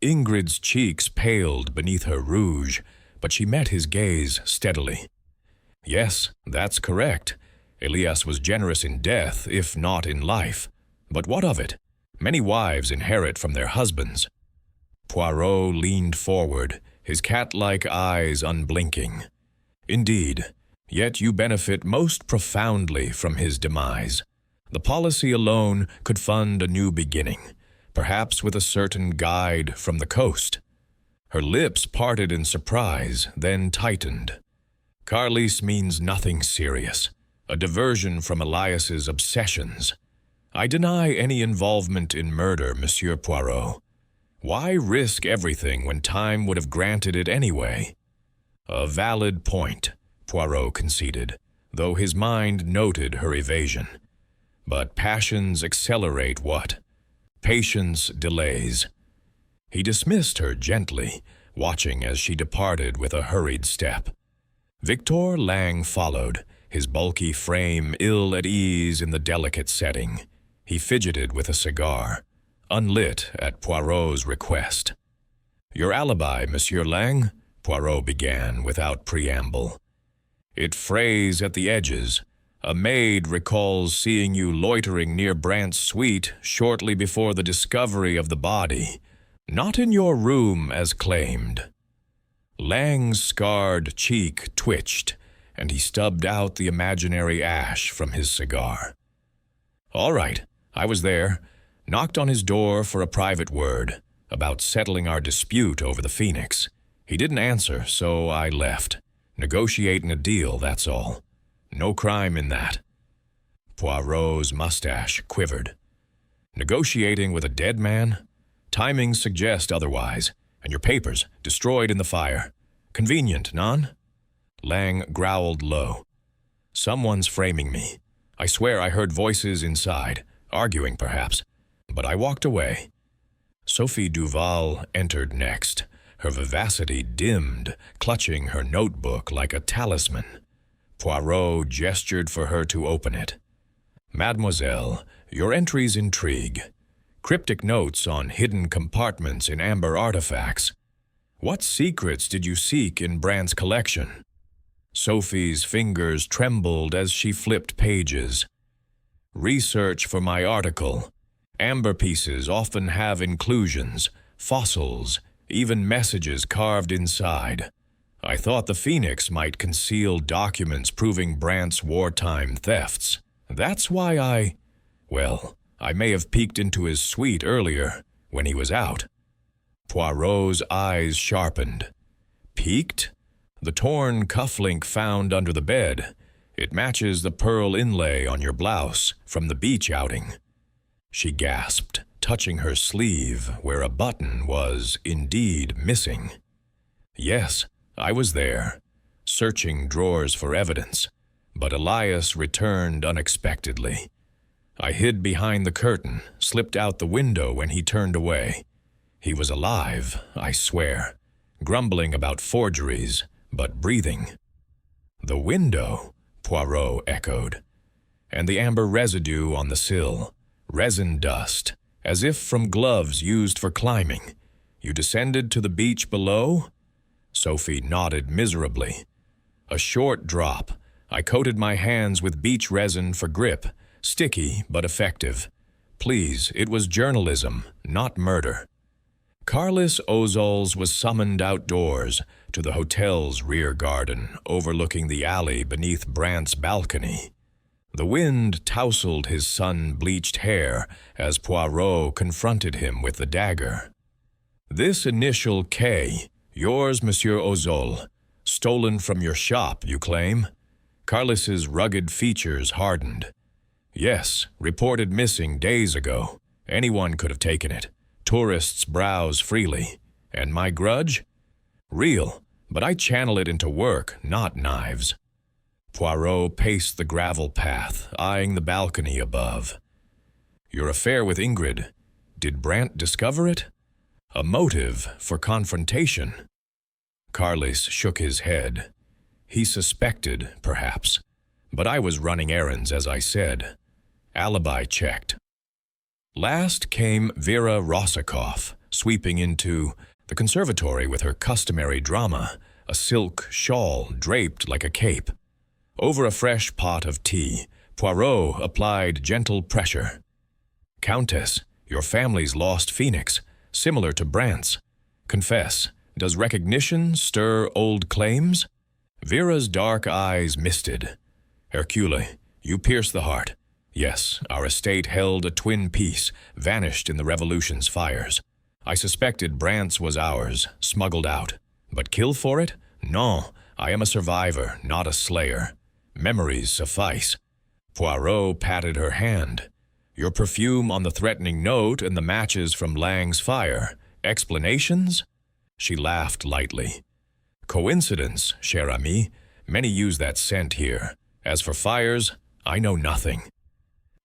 Ingrid's cheeks paled beneath her rouge, but she met his gaze steadily. "Yes, that's correct. Elias was generous in death, if not in life. But what of it? Many wives inherit from their husbands." Poirot leaned forward, his cat-like eyes unblinking. "Indeed, yet you benefit most profoundly from his demise. The policy alone could fund a new beginning, perhaps with a certain guide from the coast." Her lips parted in surprise, then tightened. "Carlis means nothing serious, a diversion from Elias's obsessions. I deny any involvement in murder, Monsieur Poirot. Why risk everything when time would have granted it anyway?" "A valid point," Poirot conceded, though his mind noted her evasion. "But passions accelerate what? Patience delays." He dismissed her gently, watching as she departed with a hurried step. Victor Lang followed, his bulky frame ill at ease in the delicate setting. He fidgeted with a cigar, unlit at Poirot's request. "Your alibi, Monsieur Lang," Poirot began without preamble. "It frays at the edges. A maid recalls seeing you loitering near Brandt's suite shortly before the discovery of the body, not in your room as claimed." Lang's scarred cheek twitched, and he stubbed out the imaginary ash from his cigar. "All right, I was there. Knocked on his door for a private word about settling our dispute over the Phoenix. He didn't answer, so I left. Negotiating a deal, that's all. No crime in that. Poirot's mustache quivered. Negotiating with a dead man? Timings suggest otherwise, and your papers destroyed in the fire. Convenient, none? Lang growled low. Someone's framing me. I swear I heard voices inside, arguing perhaps, but I walked away. Sophie Duval entered next, her vivacity dimmed, clutching her notebook like a talisman. Poirot gestured for her to open it. Mademoiselle, your entries intrigue. Cryptic notes on hidden compartments in amber artifacts. What secrets did you seek in Brandt's collection? Sophie's fingers trembled as she flipped pages. Research for my article. Amber pieces often have inclusions, fossils, even messages carved inside. I thought the Phoenix might conceal documents proving Brandt's wartime thefts. That's why I may have peeked into his suite earlier, when he was out. Poirot's eyes sharpened. Peeked? The torn cufflink found under the bed. It matches the pearl inlay on your blouse from the beach outing. She gasped, touching her sleeve where a button was indeed missing. Yes, I was there, searching drawers for evidence, but Elias returned unexpectedly. I hid behind the curtain, slipped out the window when he turned away. He was alive, I swear, grumbling about forgeries, but breathing. The window, Poirot echoed, and the amber residue on the sill, resin dust, as if from gloves used for climbing. You descended to the beach below? Sophie nodded miserably. A short drop. I coated my hands with beach resin for grip, sticky but effective. Please, it was journalism, not murder. Carlos Ozols was summoned outdoors to the hotel's rear garden, overlooking the alley beneath Brandt's balcony. The wind tousled his sun-bleached hair as Poirot confronted him with the dagger. This initial K, yours, Monsieur Ozol, stolen from your shop, you claim? Carlos's rugged features hardened. Yes, reported missing days ago. Anyone could have taken it. Tourists browse freely. And my grudge? Real, but I channel it into work, not knives. Poirot paced the gravel path, eyeing the balcony above. Your affair with Ingrid. Did Brandt discover it? A motive for confrontation? Carlos shook his head. He suspected, perhaps, but I was running errands, as I said. Alibi checked. Last came Vera Rossakoff, sweeping into the conservatory with her customary drama, a silk shawl draped like a cape. Over a fresh pot of tea, Poirot applied gentle pressure. Countess, your family's lost phoenix, similar to Brandt's. Confess, does recognition stir old claims? Vera's dark eyes misted. Hercule, you pierce the heart. Yes, our estate held a twin piece, vanished in the Revolution's fires. I suspected Brandt's was ours, smuggled out. But kill for it? No, I am a survivor, not a slayer. Memories suffice. Poirot patted her hand. Your perfume on the threatening note and the matches from Lang's fire. Explanations? She laughed lightly. Coincidence, cher ami. Many use that scent here. As for fires, I know nothing.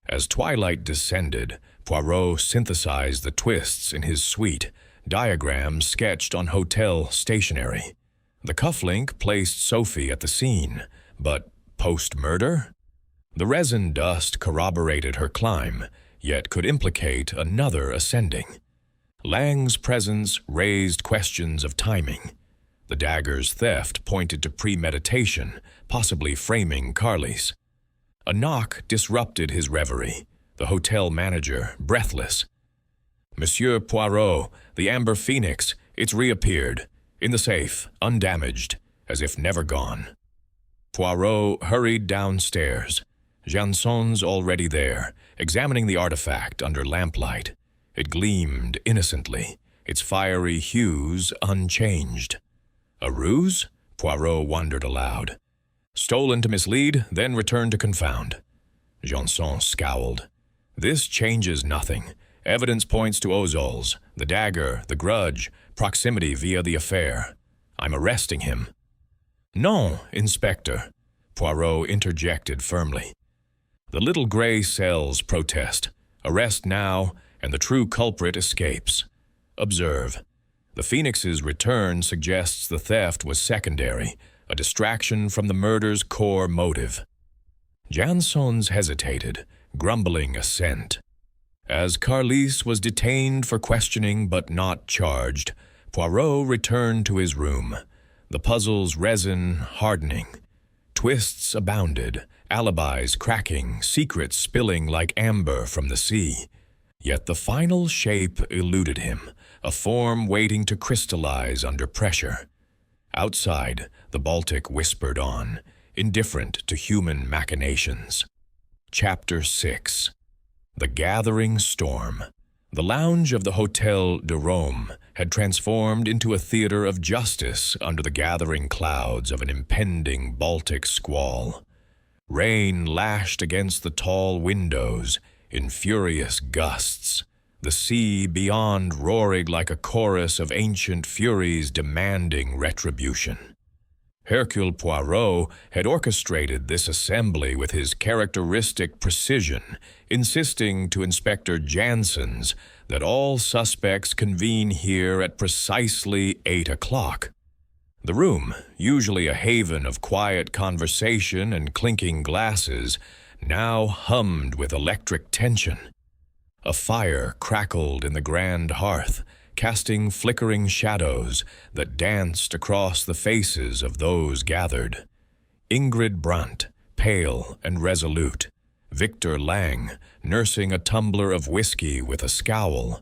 As twilight descended, Poirot synthesized the twists in his suite, diagrams sketched on hotel stationery. The cufflink placed Sophie at the scene, but post-murder? The resin dust corroborated her climb, yet could implicate another ascending. Lang's presence raised questions of timing. The dagger's theft pointed to premeditation, possibly framing Carlis. A knock disrupted his reverie, the hotel manager, breathless. Monsieur Poirot, the Amber Phoenix, it's reappeared, in the safe, undamaged, as if never gone. Poirot hurried downstairs. Janson's already there, examining the artifact under lamplight. It gleamed innocently, its fiery hues unchanged. A ruse? Poirot wondered aloud. Stolen to mislead, then returned to confound. Janson scowled. This changes nothing. Evidence points to Ozol's, the dagger, the grudge, proximity via the affair. I'm arresting him. Non, Inspector, Poirot interjected firmly. The little gray cells protest. Arrest now, and the true culprit escapes. Observe. The Phoenix's return suggests the theft was secondary, a distraction from the murder's core motive. Jansons hesitated, grumbling assent. As Carlis was detained for questioning but not charged, Poirot returned to his room, the puzzle's resin hardening. Twists abounded, alibis cracking, secrets spilling like amber from the sea. Yet the final shape eluded him, a form waiting to crystallize under pressure. Outside, the Baltic whispered on, indifferent to human machinations. Chapter 6. The Gathering Storm. The lounge of the Hotel de Rome had transformed into a theater of justice under the gathering clouds of an impending Baltic squall. Rain lashed against the tall windows in furious gusts, the sea beyond roaring like a chorus of ancient furies demanding retribution. Hercule Poirot had orchestrated this assembly with his characteristic precision, insisting to Inspector Janssens that all suspects convene here at precisely 8 o'clock. The room, usually a haven of quiet conversation and clinking glasses, now hummed with electric tension. A fire crackled in the grand hearth, casting flickering shadows that danced across the faces of those gathered. Ingrid Brandt, pale and resolute. Victor Lang, nursing a tumbler of whiskey with a scowl.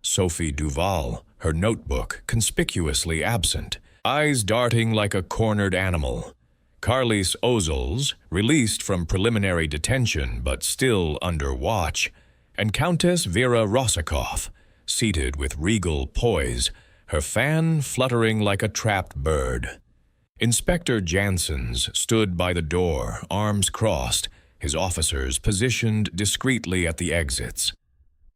Sophie Duval, her notebook conspicuously absent, eyes darting like a cornered animal. Carlis Ozels, released from preliminary detention but still under watch, and Countess Vera Rossakoff, seated with regal poise, her fan fluttering like a trapped bird. Inspector Janssens stood by the door, arms crossed, his officers positioned discreetly at the exits.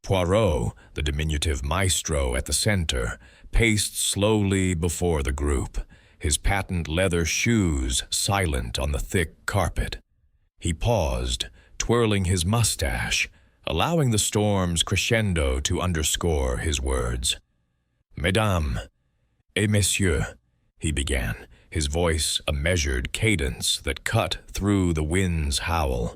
Poirot, the diminutive maestro at the center, paced slowly before the group, his patent leather shoes silent on the thick carpet. He paused, twirling his mustache, allowing the storm's crescendo to underscore his words. Mesdames et messieurs, he began, his voice a measured cadence that cut through the wind's howl.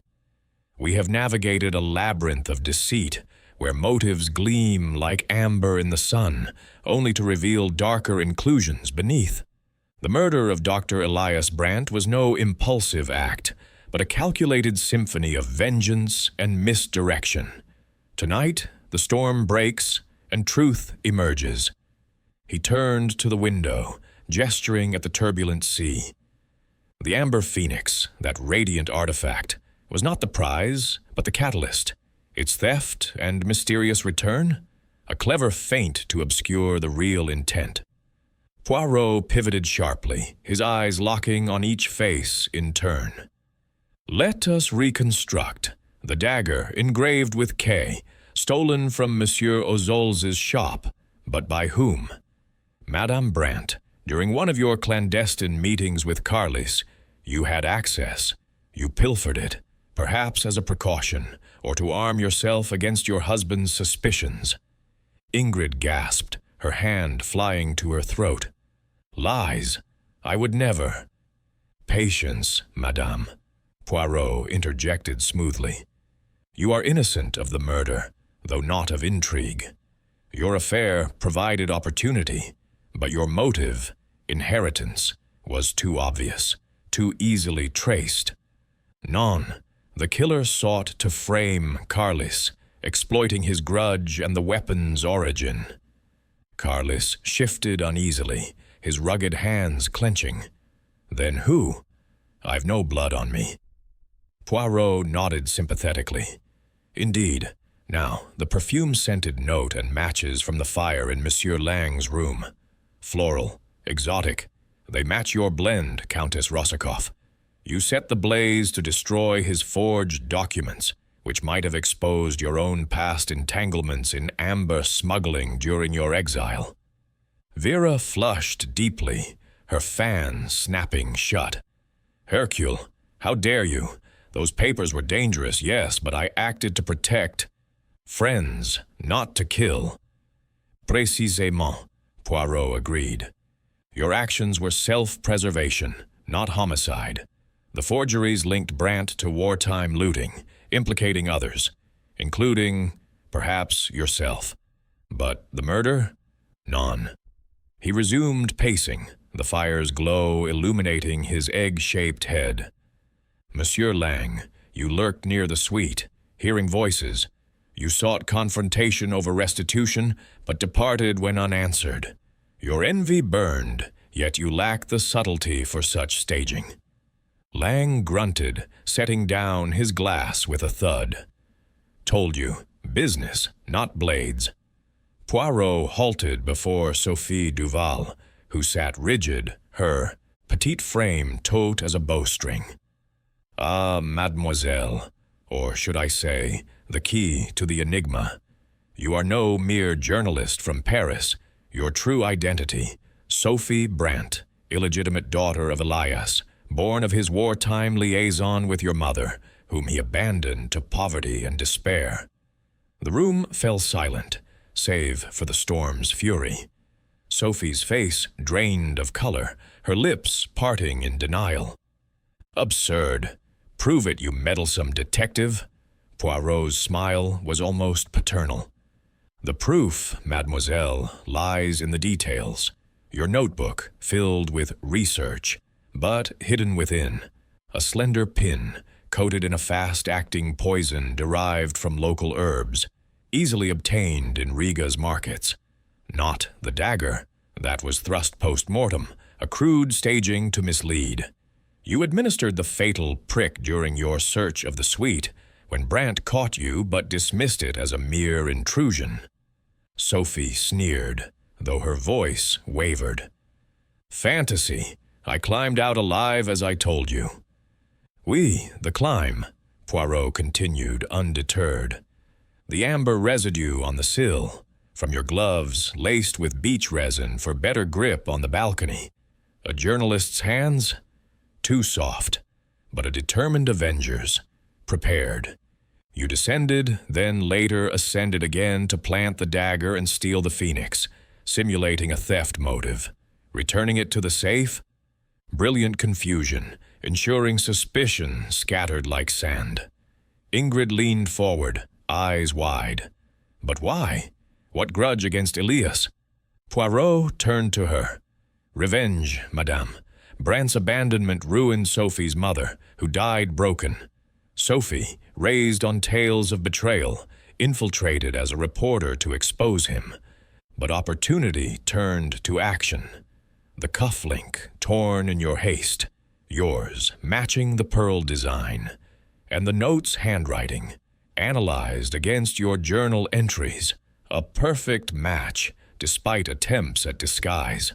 We have navigated a labyrinth of deceit, where motives gleam like amber in the sun, only to reveal darker inclusions beneath. The murder of Dr. Elias Brandt was no impulsive act, but a calculated symphony of vengeance and misdirection. Tonight, the storm breaks and truth emerges. He turned to the window, gesturing at the turbulent sea. The Amber Phoenix, that radiant artifact, was not the prize, but the catalyst. Its theft and mysterious return? A clever feint to obscure the real intent. Poirot pivoted sharply, his eyes locking on each face in turn. Let us reconstruct. The dagger, engraved with K, stolen from Monsieur Ozol's shop. But by whom? Madame Brandt, during one of your clandestine meetings with Carlis, you had access. You pilfered it, perhaps as a precaution, or to arm yourself against your husband's suspicions. Ingrid gasped, her hand flying to her throat. Lies. I would never. Patience, madame, Poirot interjected smoothly. You are innocent of the murder, though not of intrigue. Your affair provided opportunity, but your motive, inheritance, was too obvious, too easily traced. Non, the killer sought to frame Carlis, exploiting his grudge and the weapon's origin. Carlis shifted uneasily, his rugged hands clenching. Then who? I've no blood on me. Poirot nodded sympathetically. Indeed. Now, the perfume-scented note and matches from the fire in Monsieur Lang's room. Floral, exotic. They match your blend, Countess Rossakoff. You set the blaze to destroy his forged documents, which might have exposed your own past entanglements in amber smuggling during your exile. Vera flushed deeply, her fan snapping shut. Hercule, how dare you? Those papers were dangerous, yes, but I acted to protect friends, not to kill. Précisément, Poirot agreed. Your actions were self-preservation, not homicide. The forgeries linked Brandt to wartime looting, implicating others, including, perhaps, yourself. But the murder? None. He resumed pacing, the fire's glow illuminating his egg-shaped head. Monsieur Lang, you lurked near the suite, hearing voices. You sought confrontation over restitution, but departed when unanswered. Your envy burned, yet you lacked the subtlety for such staging. Lang grunted, setting down his glass with a thud. Told you, business, not blades. Poirot halted before Sophie Duval, who sat rigid, her petite frame taut as a bowstring. Ah, mademoiselle, or should I say, the key to the enigma. You are no mere journalist from Paris. Your true identity, Sophie Brandt, illegitimate daughter of Elias, born of his wartime liaison with your mother, whom he abandoned to poverty and despair. The room fell silent, save for the storm's fury. Sophie's face drained of color, her lips parting in denial. Absurd. Prove it, you meddlesome detective. Poirot's smile was almost paternal. The proof, mademoiselle, lies in the details. Your notebook, filled with research, but hidden within, a slender pin coated in a fast-acting poison derived from local herbs, easily obtained in Riga's markets. Not the dagger. That was thrust post-mortem, a crude staging to mislead. You administered the fatal prick during your search of the suite, when Brandt caught you but dismissed it as a mere intrusion. Sophie sneered, though her voice wavered. Fantasy. I climbed out alive as I told you. Oui, the climb, Poirot continued, undeterred. The amber residue on the sill, from your gloves laced with beech resin for better grip on the balcony. A journalist's hands? Too soft, but a determined avenger's, prepared. You descended, then later ascended again to plant the dagger and steal the phoenix, simulating a theft motive. Returning it to the safe? Brilliant confusion, ensuring suspicion scattered like sand. Ingrid leaned forward, eyes wide. But why? What grudge against Elias? Poirot turned to her. Revenge, madame. Brandt's abandonment ruined Sophie's mother, who died broken. Sophie, raised on tales of betrayal, infiltrated as a reporter to expose him. But opportunity turned to action. The cufflink torn in your haste, yours matching the pearl design, and the note's handwriting, analyzed against your journal entries, a perfect match despite attempts at disguise.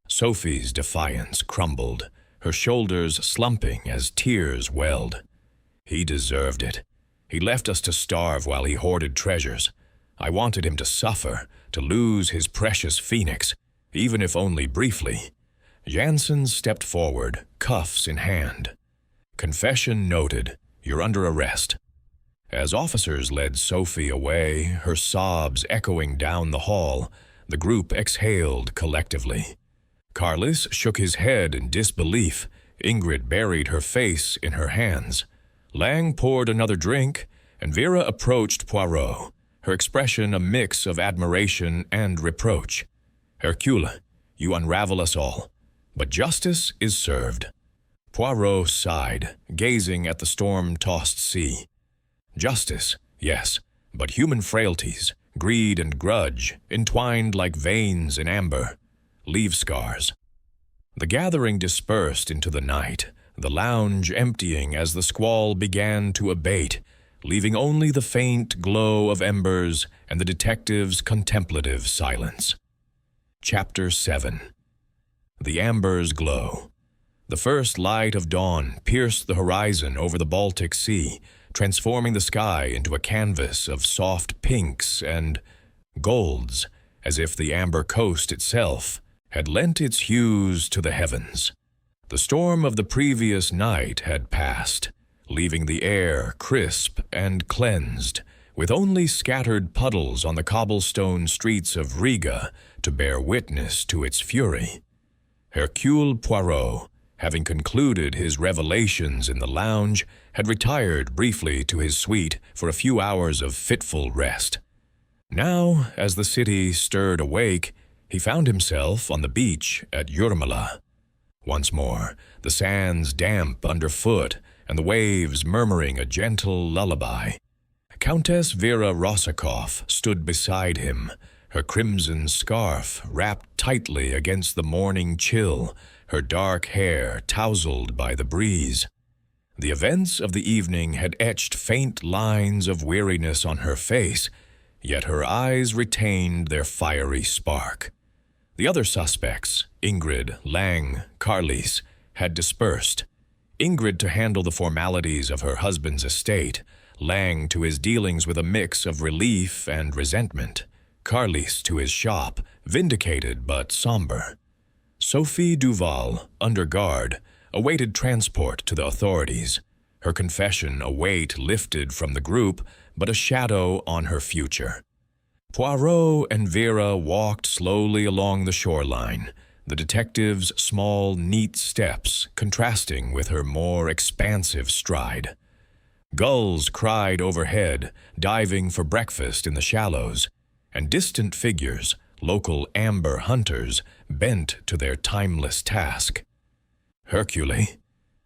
Sophie's defiance crumbled, her shoulders slumping as tears welled. He deserved it. He left us to starve while he hoarded treasures. I wanted him to suffer, to lose his precious phoenix, even if only briefly. Janssen stepped forward, cuffs in hand. Confession noted. You're under arrest. As officers led Sophie away, her sobs echoing down the hall, the group exhaled collectively. Carlis shook his head in disbelief. Ingrid buried her face in her hands. Lang poured another drink, and Vera approached Poirot, her expression a mix of admiration and reproach. Hercule, you unravel us all, but justice is served. Poirot sighed, gazing at the storm-tossed sea. Justice, yes, but human frailties, greed and grudge, entwined like veins in amber, leave scars. The gathering dispersed into the night, the lounge emptying as the squall began to abate, leaving only the faint glow of embers and the detective's contemplative silence. Chapter 7. The Amber's Glow. The first light of dawn pierced the horizon over the Baltic Sea, transforming the sky into a canvas of soft pinks and golds, as if the amber coast itself had lent its hues to the heavens. The storm of the previous night had passed, leaving the air crisp and cleansed, with only scattered puddles on the cobblestone streets of Riga to bear witness to its fury. Hercule Poirot, having concluded his revelations in the lounge, had retired briefly to his suite for a few hours of fitful rest. Now, as the city stirred awake, he found himself on the beach at Jurmala. Once more, the sands damp underfoot and the waves murmuring a gentle lullaby. Countess Vera Rossakoff stood beside him, her crimson scarf wrapped tightly against the morning chill, her dark hair tousled by the breeze. The events of the evening had etched faint lines of weariness on her face, yet her eyes retained their fiery spark. The other suspects, Ingrid, Lang, Carlis, had dispersed. Ingrid to handle the formalities of her husband's estate, Lang to his dealings with a mix of relief and resentment, Carlis to his shop, vindicated but somber. Sophie Duval, under guard, awaited transport to the authorities. Her confession a weight lifted from the group, but a shadow on her future. Poirot and Vera walked slowly along the shoreline, the detective's small, neat steps contrasting with her more expansive stride. Gulls cried overhead, diving for breakfast in the shallows, and distant figures, local amber hunters, bent to their timeless task. "Hercule,"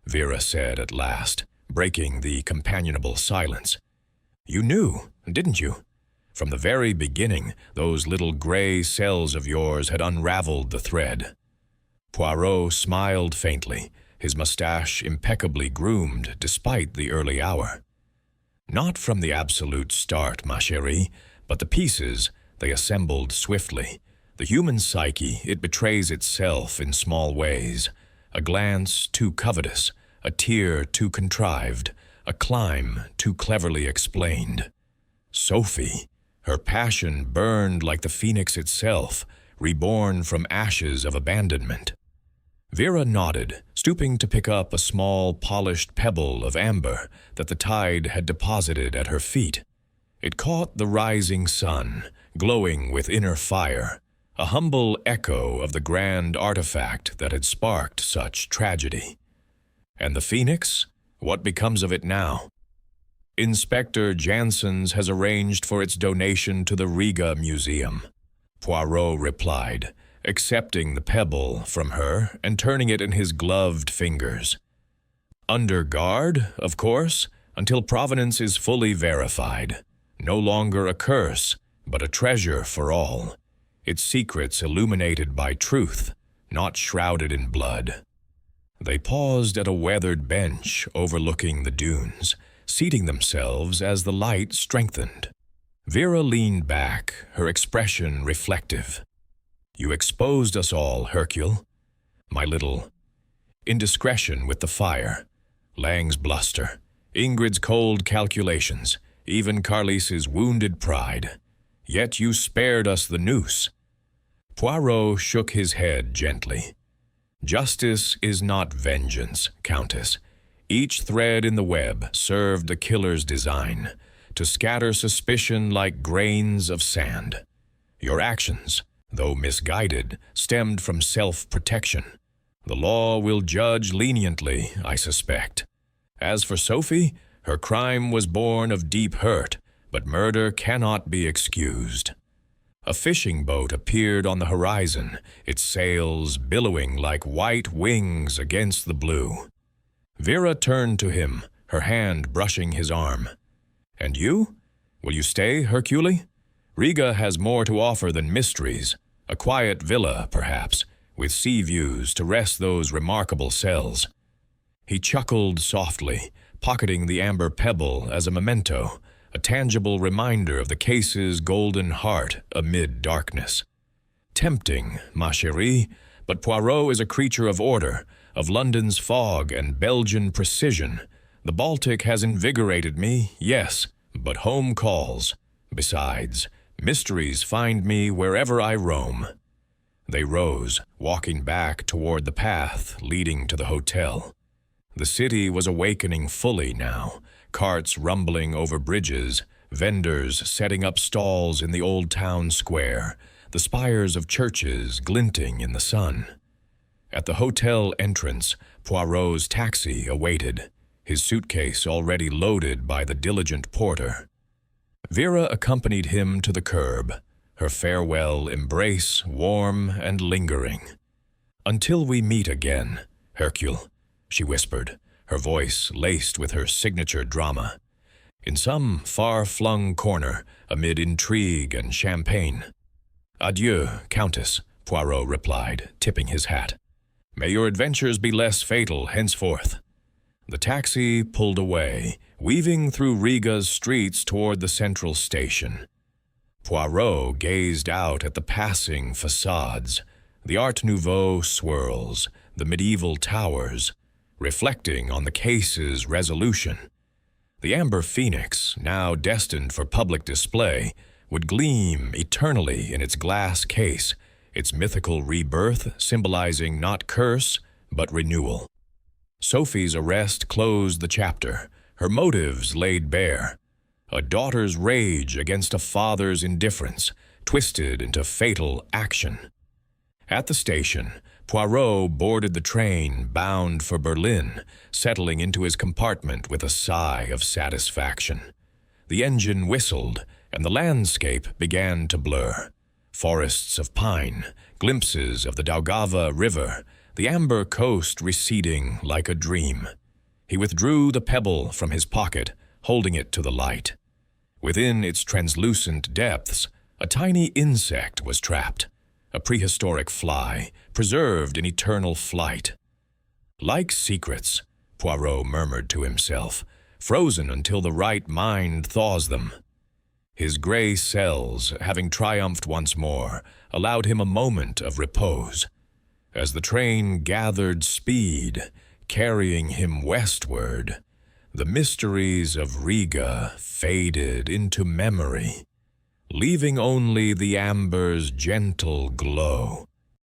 Vera said at last, breaking the companionable silence. "You knew, didn't you? From the very beginning, those little gray cells of yours had unraveled the thread." Poirot smiled faintly, his mustache impeccably groomed despite the early hour. "Not from the absolute start, ma chérie, but the pieces, they assembled swiftly. The human psyche, it betrays itself in small ways. A glance too covetous, a tear too contrived, a climb too cleverly explained. Sophie, her passion burned like the phoenix itself, reborn from ashes of abandonment." Vera nodded, stooping to pick up a small, polished pebble of amber that the tide had deposited at her feet. It caught the rising sun, glowing with inner fire, a humble echo of the grand artifact that had sparked such tragedy. "And the phoenix? What becomes of it now?" "Inspector Janssens has arranged for its donation to the Riga Museum," Poirot replied, accepting the pebble from her and turning it in his gloved fingers. "Under guard, of course, until provenance is fully verified. No longer a curse, but a treasure for all. Its secrets illuminated by truth, not shrouded in blood." They paused at a weathered bench overlooking the dunes, seating themselves as the light strengthened. Vera leaned back, her expression reflective. "You exposed us all, Hercule. My little indiscretion with the fire, Lang's bluster, Ingrid's cold calculations, even Carlis's wounded pride. Yet you spared us the noose." Poirot shook his head gently. "Justice is not vengeance, Countess. Each thread in the web served the killer's design, to scatter suspicion like grains of sand. Your actions, though misguided, stemmed from self-protection. The law will judge leniently, I suspect. As for Sophie, her crime was born of deep hurt, but murder cannot be excused." A fishing boat appeared on the horizon, its sails billowing like white wings against the blue. Vera turned to him, her hand brushing his arm. "And you? Will you stay, Hercule? Riga has more to offer than mysteries. A quiet villa, perhaps, with sea views to rest those remarkable cells." He chuckled softly, pocketing the amber pebble as a memento, a tangible reminder of the case's golden heart amid darkness. Tempting, ma chérie, but Poirot is a creature of order, of London's fog and Belgian precision. The Baltic has invigorated me, yes, but home calls. Besides, mysteries find me wherever I roam. They rose, walking back toward the path leading to the hotel. The city was awakening fully now, carts rumbling over bridges, vendors setting up stalls in the old town square, the spires of churches glinting in the sun. At the hotel entrance, Poirot's taxi awaited, his suitcase already loaded by the diligent porter. Vera accompanied him to the curb, her farewell embrace warm and lingering. "Until we meet again, Hercule," she whispered, her voice laced with her signature drama. "In some far-flung corner, amid intrigue and champagne." "Adieu, Countess," Poirot replied, tipping his hat. "May your adventures be less fatal henceforth." The taxi pulled away, weaving through Riga's streets toward the central station. Poirot gazed out at the passing facades, the Art Nouveau swirls, the medieval towers, reflecting on the case's resolution. The amber phoenix, now destined for public display, would gleam eternally in its glass case, its mythical rebirth symbolizing not curse, but renewal. Sophie's arrest closed the chapter, her motives laid bare. A daughter's rage against a father's indifference, twisted into fatal action. At the station, Poirot boarded the train bound for Berlin, settling into his compartment with a sigh of satisfaction. The engine whistled, and the landscape began to blur. Forests of pine, glimpses of the Daugava River, the amber coast receding like a dream. He withdrew the pebble from his pocket, holding it to the light. Within its translucent depths, a tiny insect was trapped, a prehistoric fly, preserved in eternal flight. "Like secrets," Poirot murmured to himself, "frozen until the right mind thaws them." His gray cells, having triumphed once more, allowed him a moment of repose. As the train gathered speed, carrying him westward, the mysteries of Riga faded into memory, leaving only the amber's gentle glow.